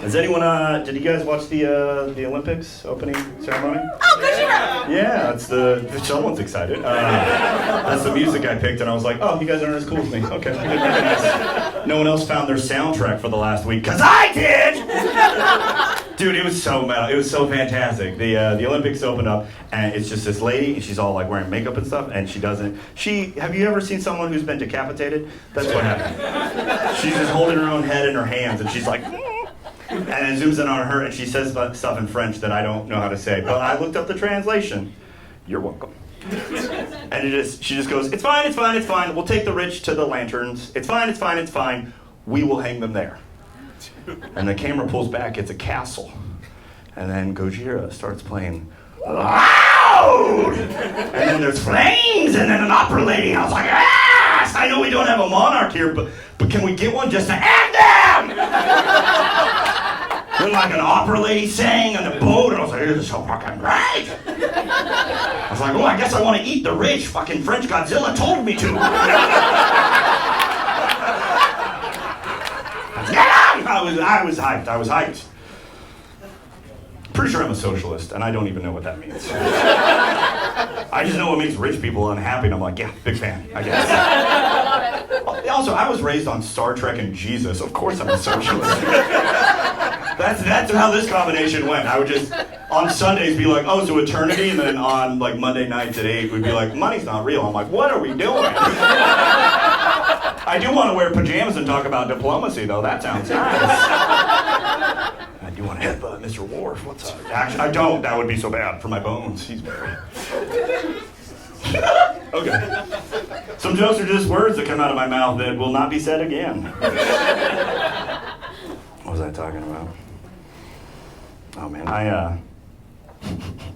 Has anyone, did you guys watch the Olympics opening ceremony?
Oh, good job!
Yeah, someone's excited. That's the music I picked, and I was like, oh, you guys aren't as cool as me. Okay. No one else found their soundtrack for the last week, because I did! Dude, it was so metal. It was so fantastic. The Olympics opened up, and it's just this lady, and she's all like wearing makeup and stuff, and have you ever seen someone who's been decapitated? That's what happened. She's just holding her own head in her hands, and she's like, and it zooms in on her, and she says stuff in French that I don't know how to say. But I looked up the translation. You're welcome. And she just goes, it's fine, it's fine, it's fine. We'll take the rich to the lanterns. It's fine, it's fine, it's fine. We will hang them there. And the camera pulls back. It's a castle. And then Gojira starts playing loud. And then there's flames, and then an opera lady. And I was like, yes! I know we don't have a monarch here, but can we get one just to end them? Then like an opera lady sang on the boat, and I was like, this is so fucking great. I was like, oh, I guess I want to eat the rich. Fucking French Godzilla told me to. I was hyped. Pretty sure I'm a socialist, and I don't even know what that means. I just know what makes rich people unhappy, and I'm like, yeah, big fan, I guess. Also, I was raised on Star Trek and Jesus. Of course I'm a socialist. That's how this combination went. I would just, on Sundays, be like, oh, so eternity, and then on like Monday nights at 8, we'd be like, money's not real. I'm like, what are we doing? I do want to wear pajamas and talk about diplomacy, though. That sounds nice. I do want to headbutt Mr. Worf. What's up? Actually, I don't. That would be so bad for my bones. He's very... Okay. Some jokes are just words that come out of my mouth that will not be said again. What was I talking about? Oh man, I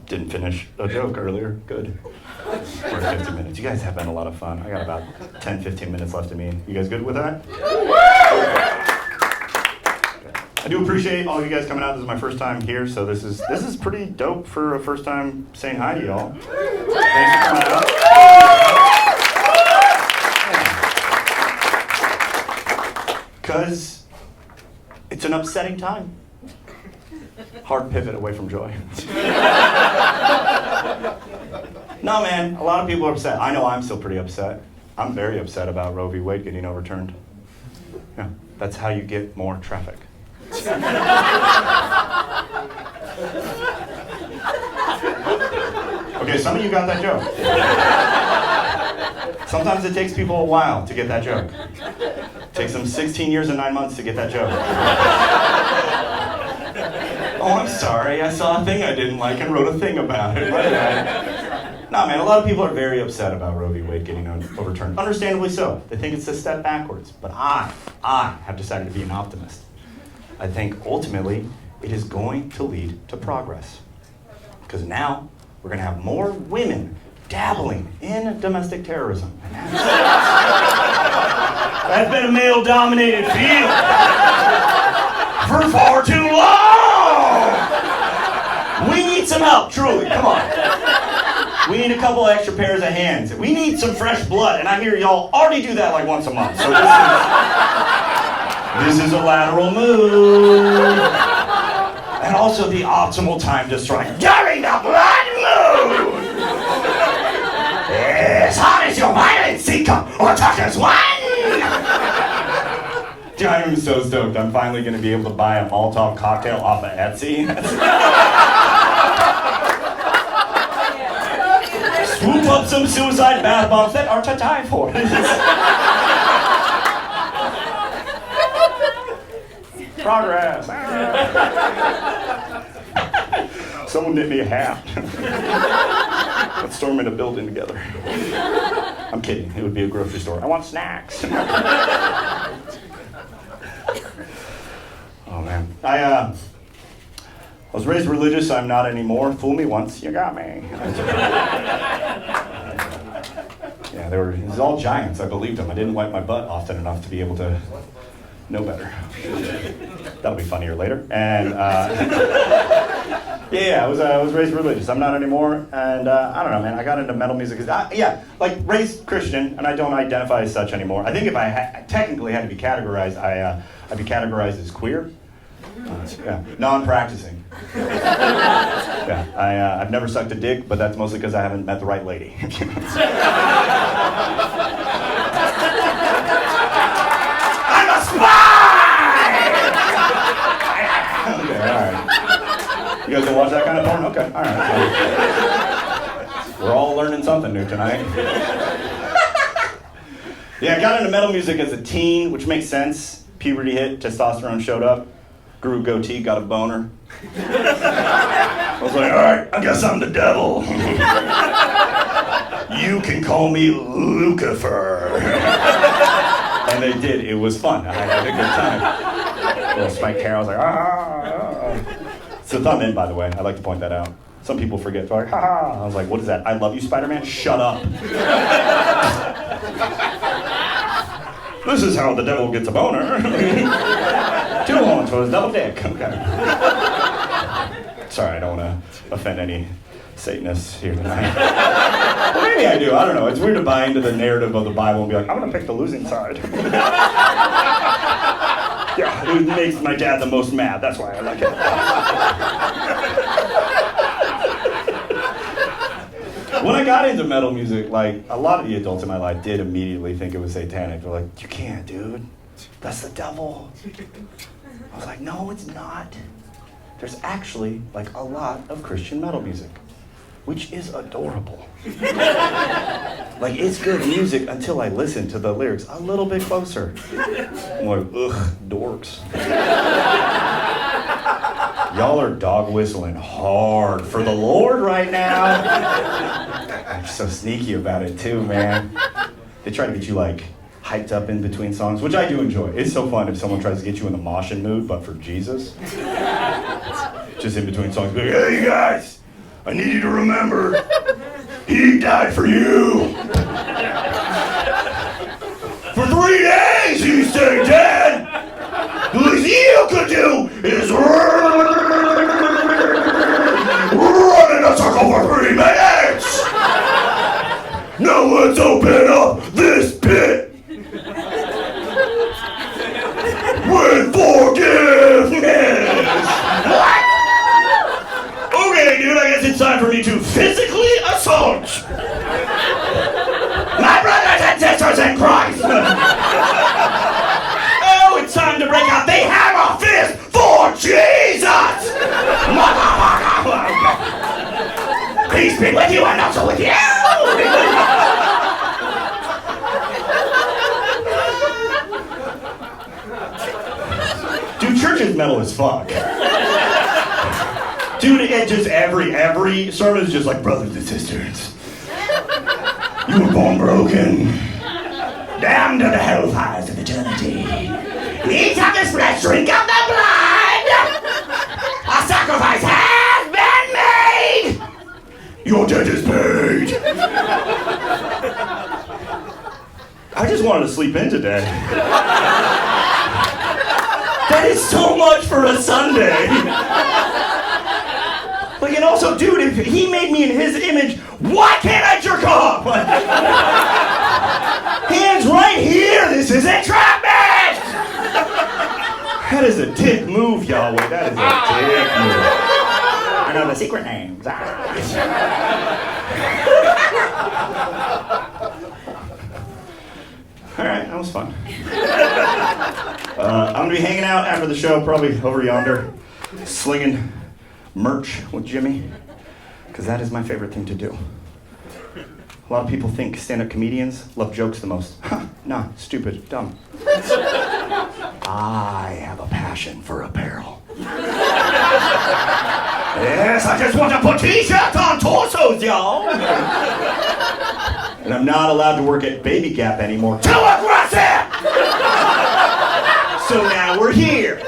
didn't finish a joke earlier. Good. We're at 50 minutes. You guys have been a lot of fun. I got about 10, 15 minutes left of me. You guys good with that? I do appreciate all of you guys coming out. This is my first time here, so this is pretty dope for a first time saying hi to y'all. Thanks for coming out. Because it's an upsetting time. Hard pivot away from joy. No, man, a lot of people are upset. I know I'm still pretty upset. I'm very upset about Roe v. Wade getting overturned. Yeah, that's how you get more traffic. Okay, some of you got that joke. Sometimes it takes people a while to get that joke. It takes them 16 years and 9 months to get that joke. Oh, I'm sorry. I saw a thing I didn't like and wrote a thing about it. My bad. No, man, a lot of people are very upset about Roe v. Wade getting overturned. Understandably so. They think it's a step backwards. But I have decided to be an optimist. I think ultimately it is going to lead to progress. Because now we're going to have more women dabbling in domestic terrorism. That's been a male-dominated field for far too long. We need some help, truly. Come on. We need a couple extra pairs of hands. We need some fresh blood, and I hear y'all already do that like once a month. So this is a lateral move. And also the optimal time to strike during the blood moon. As hot as your violent seeker or touches one. Dude, I'm so stoked. I'm finally going to be able to buy a Molotov cocktail off of Etsy. Swoop up some suicide bath bombs that are to die for. Progress. Someone knit me a hat. Let's storm in a building together. I'm kidding. It would be a grocery store. I want snacks. Oh man. I was raised religious. I'm not anymore. Fool me once, you got me. Yeah, it was all giants. I believed them. I didn't wipe my butt often enough to be able to know better. That'll be funnier later. And I was raised religious. I'm not anymore. And I don't know, man. I got into metal music. Raised Christian, and I don't identify as such anymore. I think if I technically had to be categorized, I'd be categorized as queer. Non-practicing. I've never sucked a dick, but that's mostly because I haven't met the right lady. I'm a spy! Okay, all right. You guys gonna watch that kind of porn? Okay, all right. We're all learning something new tonight. Yeah, I got into metal music as a teen, which makes sense. Puberty hit, testosterone showed up. Grew a goatee, got a boner. I was like, all right, I guess I'm the devil. You can call me Lucifer. And they did. It was fun. I had a good time. Little spiked hair. I was like, It's a thumb in, by the way. I'd like to point that out. Some people forget. They're like, ha. I was like, what is that? I love you, Spider-Man? Shut up. This is how the devil gets a boner. 2 horns for his double dick. Okay. Sorry, I don't want to offend any Satanists here tonight. Well, maybe I do. I don't know. It's weird to buy into the narrative of the Bible and be like, I'm going to pick the losing side. Yeah, it makes my dad the most mad. That's why I like it. When I got into metal music, like, a lot of the adults in my life did immediately think it was satanic. They're like, you can't, dude. That's the devil. I was like, no, it's not. There's actually like a lot of Christian metal music, which is adorable. Like, it's good music until I listen to the lyrics a little bit closer. I'm like, ugh, dorks. Y'all are dog whistling hard for the Lord right now. I'm so sneaky about it too, man. They try to get you like hyped up in between songs, which I do enjoy. It's so fun if someone tries to get you in the moshing mood, but for Jesus. Just in between songs, like, hey you guys, I need you to remember, he died for you. For 3 days he stayed dead. The least you could do is run in a circle for 3 minutes. Now let's open up this pit with forgiveness. What? Okay, dude, I guess it's time for me to physically assault my brothers and sisters in Christ. Oh, it's time to break out the hammer fist for Jesus. Peace be with you and also with you. Dude, church is metal as fuck. Dude, it just every sermon is just like, brothers and sisters, you were born broken, damned to the hellfires of eternity. Eat of this flesh, drink of the blood. A sacrifice has been made. Your debt is paid. I just wanted to sleep in today. That is so much for a Sunday. Like, and also, dude, if he made me in his image, why can't I jerk off? Hands right here, this is entrapment! That is a dick move, Yahweh, that is a dick move. I know the secret names. Alright, that was fun. I'm gonna be hanging out after the show, probably over yonder, slinging merch with Jimmy, because that is my favorite thing to do. A lot of people think stand-up comedians love jokes the most. Nah, stupid, dumb. I have a passion for apparel. Yes, I just want to put t-shirts on torsos, y'all. And I'm not allowed to work at Baby Gap anymore. Too aggressive! So now we're here.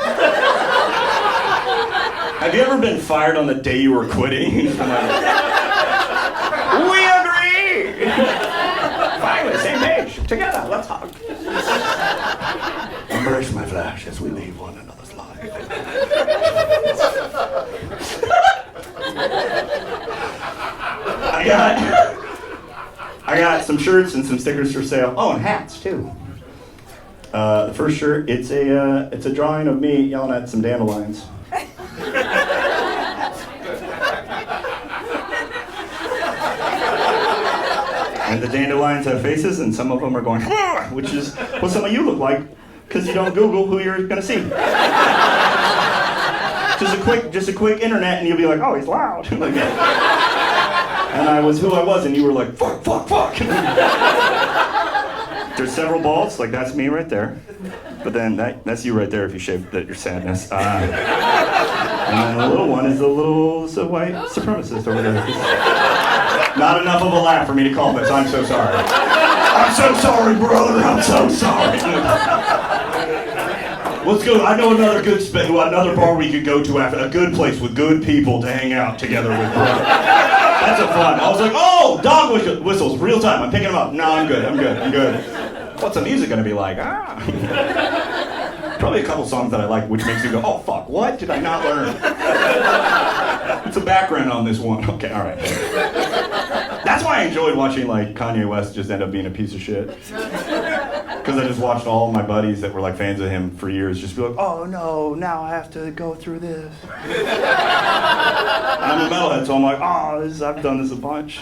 Have you ever been fired on the day you were quitting? We agree! Finally, same page. Together, let's hug. Embrace my flesh as we leave one another's life. I got some shirts and some stickers for sale. Oh, and hats too. The first shirt, it's a drawing of me yelling at some dandelions. And the dandelions have faces, and some of them are going, ah, which is what some of you look like, because you don't Google who you're gonna see. Just a quick internet, and you'll be like, oh, he's loud. Like, and I was who I was, and you were like, fuck, fuck, fuck. There's several balls, like that's me right there. But then that's you right there if you shaved your sadness. And then the little one is the little white supremacist over there. Not enough of a laugh for me to call this. I'm so sorry. I'm so sorry, brother. I'm so sorry. Let's go. I know another bar we could go to after. A good place with good people to hang out together with, bro. That's a fun. I was like, oh, dog whistles, real time. I'm picking them up. No, I'm good. What's the music gonna be like? Probably a couple songs that I like, which makes you go, oh fuck, what did I not learn? It's a background on this one. Okay, all right. That's why I enjoyed watching like Kanye West just end up being a piece of shit. Because I just watched all my buddies that were like fans of him for years just be like, oh no, now I have to go through this. I'm a metalhead, so I'm like, oh, I've done this a bunch.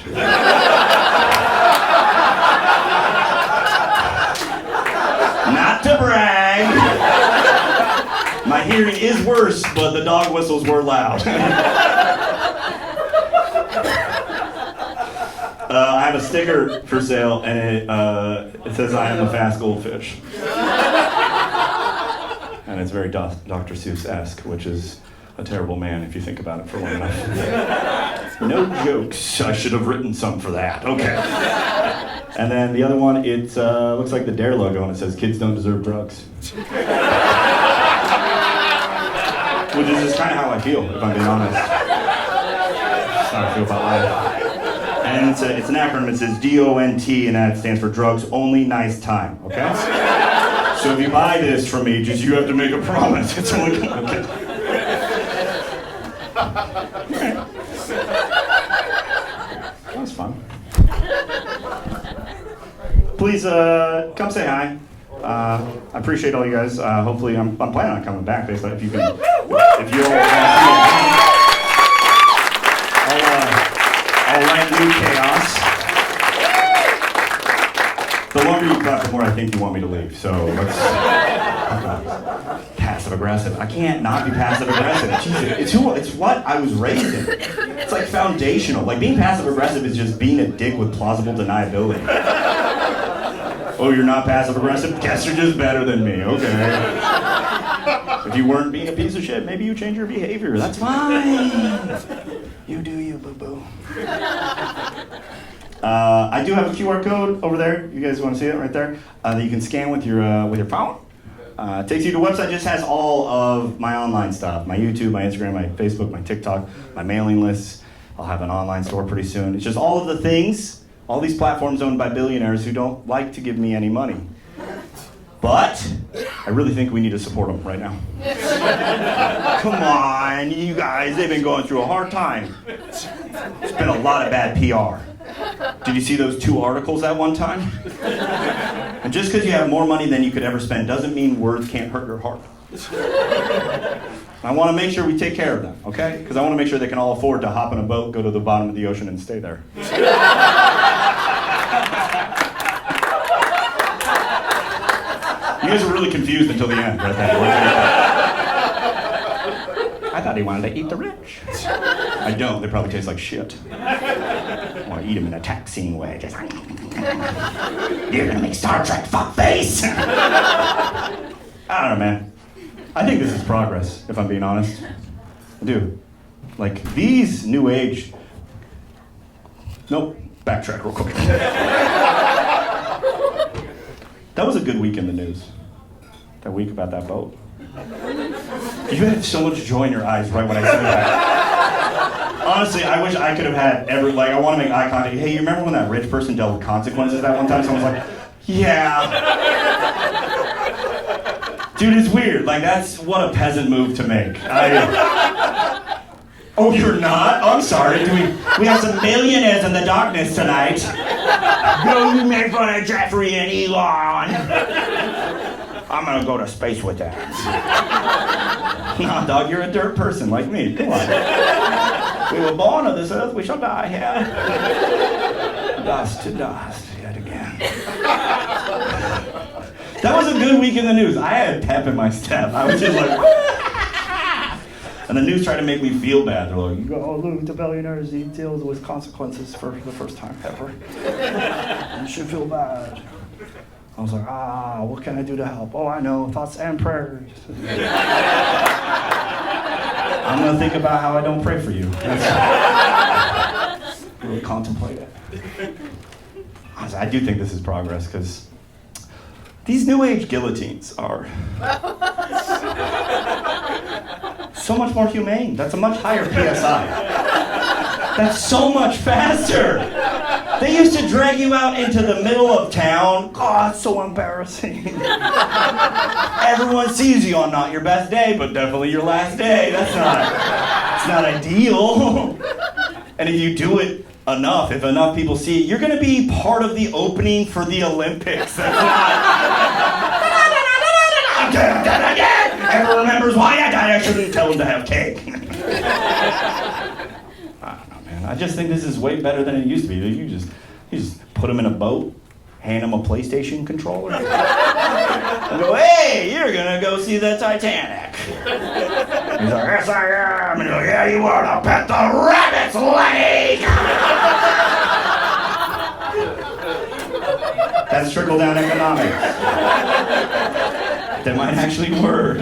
Not to brag. My hearing is worse, but the dog whistles were loud. I have a sticker for sale, and it says I am a fast goldfish. And it's very Dr. Seuss-esque, which is a terrible man if you think about it for long enough. No jokes. I should have written some for that. Okay. And then the other one, it looks like the Dare logo, and it says, "Kids don't deserve drugs." Which is just kind of how I feel, if I'm being honest. That's how I feel about life. And it's an acronym. It says DONT, and that stands for Drugs Only Nice Time, okay? So if you buy this from me, just you have to make a promise. It's only okay. That was fun. Please come say hi. I appreciate all you guys. Hopefully, I'm planning on coming back. Basically, if you all want to see it. I'll write new chaos. The longer you clap, the more I think you want me to leave. So let's passive aggressive. I can't not be passive aggressive. It's what I was raised in. It's like foundational. Like being passive aggressive is just being a dick with plausible deniability. Oh, you're not passive aggressive? Guess you're just better than me. Okay. If you weren't being a piece of shit, maybe you change your behavior. That's fine. You do you, boo-boo. I do have a QR code over there. You guys want to see it right there? That you can scan with your phone. It takes you to a website. Just has all of my online stuff: my YouTube, my Instagram, my Facebook, my TikTok, my mailing lists. I'll have an online store pretty soon. It's just all of the things. All these platforms owned by billionaires who don't like to give me any money. But I really think we need to support them right now. Come on, you guys, they've been going through a hard time. It's been a lot of bad PR. Did you see those 2 articles at one time? And just because you have more money than you could ever spend doesn't mean words can't hurt your heart. I want to make sure we take care of them, okay? Because I want to make sure they can all afford to hop in a boat, go to the bottom of the ocean, and stay there. You guys were really confused until the end, right there. I thought he wanted to eat the rich. I don't. They probably taste like shit. I want to eat them in a tax scene way. Just like, you're going to make Star Trek fuckface. I don't know, man. I think this is progress, if I'm being honest. I do. Like, these new age... Nope. Backtrack real quick. That was a good week in the news. That week about that boat. You had so much joy in your eyes right when I said that. Honestly, I wish I could have had I want to make eye contact. Hey, you remember when that rich person dealt with consequences that one time? Someone's like, yeah. Dude, it's weird. Like, that's what a peasant move to make. Oh, you're not? I'm sorry. We have some millionaires in the darkness tonight. Go, you make fun of Jeffrey and Elon. I'm gonna go to space with that. Nah, dog, you're a dirt person like me. Come on. We were born on this earth, we shall die here. Dust to dust, yet again. That was a good week in the news. I had pep in my step. I was just like, and the news tried to make me feel bad. They're like, oh, look, the billionaires, he deals with consequences for the first time ever. You should feel bad. I was like, what can I do to help? Oh, I know, thoughts and prayers. I'm gonna think about how I don't pray for you. Really contemplate it. I do think this is progress, because these new age guillotines are so much more humane. That's a much higher PSI. That's so much faster. They used to drag you out into the middle of town. Oh, it's so embarrassing. Everyone sees you on not your best day, but definitely your last day. It's not ideal. And if you do it enough, if enough people see it, you're gonna be part of the opening for the Olympics. That's not... Ever remembers why I died? I shouldn't tell him to have cake. I don't know, man. I just think this is way better than it used to be. You just put them in a boat, hand them a PlayStation controller, and go, hey, you're gonna go see the Titanic. He's like, yes, I am. And you're like, yeah, you are. Now pet the rabbit's leg. That's trickle-down economics. That might actually work.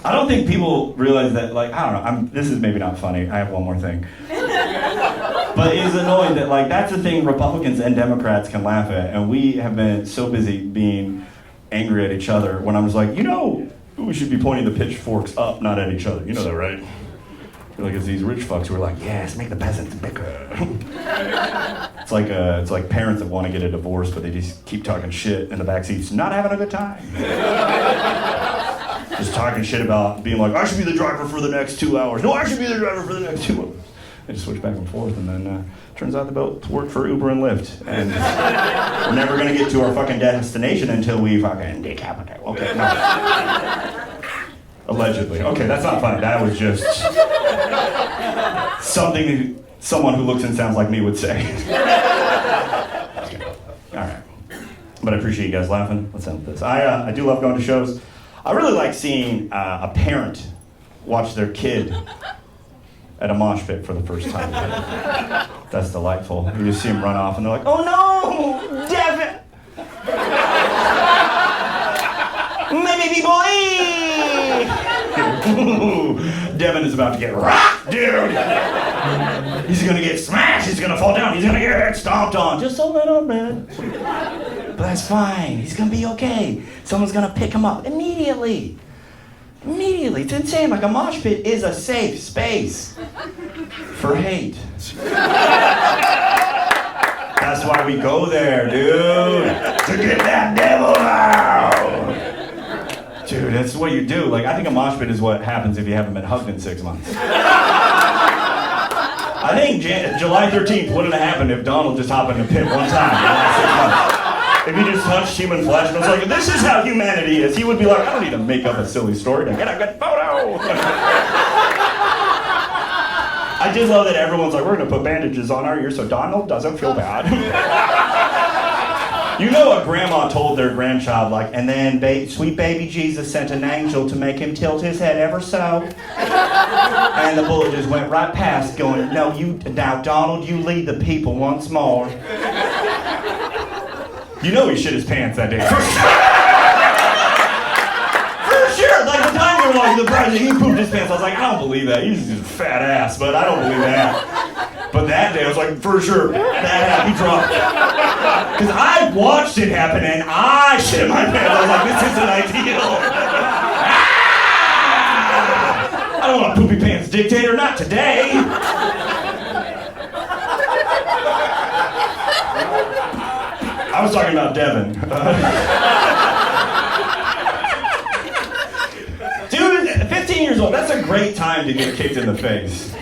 I don't think people realize that, like, I don't know, this is maybe not funny. I have one more thing. But it's annoying that, like, that's the thing Republicans and Democrats can laugh at, and we have been so busy being angry at each other when I'm just like, we should be pointing the pitchforks up, not at each other. You know that, right? Like, it's these rich fucks who are like, yes, make the peasants bicker. It's like parents that want to get a divorce, but they just keep talking shit in the backseats, not having a good time. Just talking shit about being like, I should be the driver for the next 2 hours. No, I should be the driver for the next 2 hours. They just switch back and forth, and then turns out they both work for Uber and Lyft. And we're never gonna get to our fucking destination until we fucking decapitate. Okay, no. Allegedly. Okay, that's not funny. That was just something someone who looks and sounds like me would say. All right. But I appreciate you guys laughing. Let's end with this. I do love going to shows. I really like seeing a parent watch their kid at a mosh pit for the first time. That's delightful. You just see them run off and they're like, oh no, Devin! My baby boy! Devin is about to get rocked, dude! He's gonna get smashed, he's gonna fall down, he's gonna get stomped on. Just a little bit. But that's fine, he's gonna be okay. Someone's gonna pick him up immediately. Immediately. It's insane. Like, a mosh pit is a safe space for hate. That's why we go there, dude. To get that devil out. Dude, that's what you do. Like, I think a mosh pit is what happens if you haven't been hugged in 6 months. I think July 13th wouldn't have happened if Donald just hopped in the pit one time in the last 6 months. If he just touched human flesh and was like, this is how humanity is, he would be like, I don't need to make up a silly story to get a good photo. I just love that everyone's like, we're going to put bandages on our ears so Donald doesn't feel bad. You know, a grandma told their grandchild, like, and then sweet baby Jesus sent an angel to make him tilt his head ever so. And the bullet just went right past going, now Donald, you lead the people once more. You know he shit his pants that day. For sure! Like, the time you were like, the president, he pooped his pants. I was like, I don't believe that. He's just a fat ass, but I don't believe that. But that day, I was like, for sure, that he dropped. Because I watched it happen, and I shit my pants. I was like, this isn't ideal. I don't want a poopy pants dictator, not today. I was talking about Devin. Dude, 15 years old, that's a great time to get kicked in the face.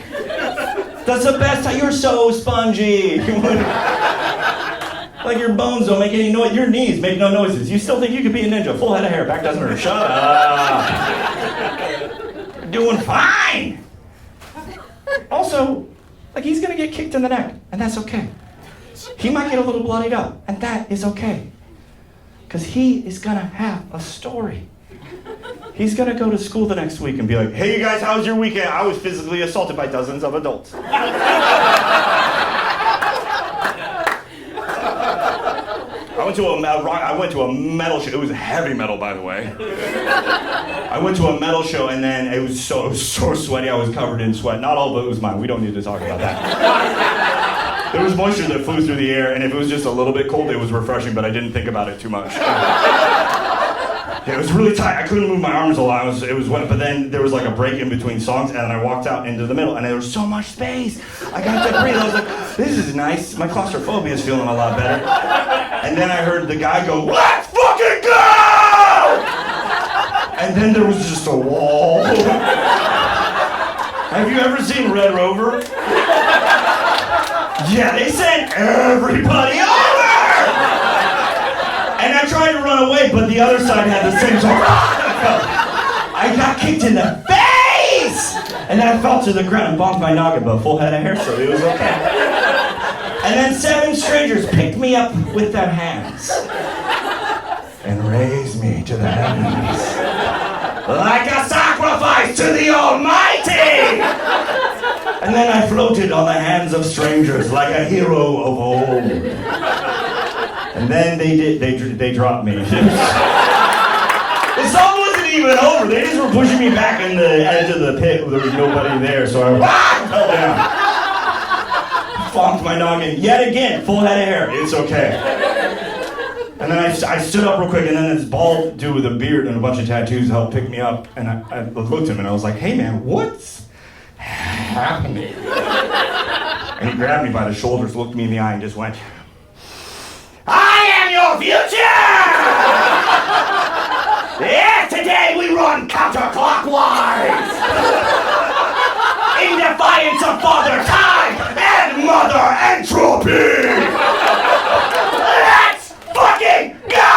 That's the best time. You're so spongy. Like, your bones don't make any noise. Your knees make no noises. You still think you could be a ninja. Full head of hair, back doesn't hurt. Shut up. You're doing fine. Also, like, he's gonna get kicked in the neck, and that's okay. He might get a little bloodied up, and that is okay. Because he is going to have a story. He's going to go to school the next week and be like, hey, you guys, how was your weekend? I was physically assaulted by dozens of adults. I went to a metal show. It was heavy metal, by the way. I went to a metal show, and then it was so sweaty. I was covered in sweat. Not all of it was mine. We don't need to talk about that. There was moisture that flew through the air, and if it was just a little bit cold, it was refreshing, but I didn't think about it too much. Yeah, it was really tight. I couldn't move my arms a lot. It was wet, but then there was like a break in between songs, and I walked out into the middle, and there was so much space. I got to breathe. I was like, this is nice. My claustrophobia is feeling a lot better. And then I heard the guy go, let's fucking go! And then there was just a wall. Have you ever seen Red Rover? Yeah, they sent everybody over! And I tried to run away, but the other side had the same song. I got kicked in the face! And I fell to the ground and bonked my noggin, but full head of hair, so it was okay. And then 7 strangers picked me up with their hands. and raise me to the heavens like a sacrifice to the Almighty. And then I floated on the hands of strangers like a hero of old. And then they dropped me. The song wasn't even over. They just were pushing me back in the edge of the pit where there was nobody there, so I fell down. Fonked my noggin yet again, full head of hair. It's okay. And then I stood up real quick, and then this bald dude with a beard and a bunch of tattoos helped pick me up. And I looked at him and I was like, "Hey man, what's happening?" And he grabbed me by the shoulders, looked me in the eye, and just went, "I am your future! Yeah, today we run counterclockwise! In defiance of Father Time and Mother Entropy! Let's fucking go!"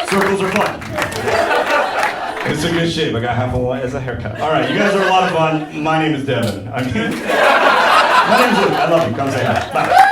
Circles are fun. It's a good shape. I got half a white as a haircut. All right, you guys are a lot of fun. My name is Devin. My name is Luke. I love you. Come say hi. Bye.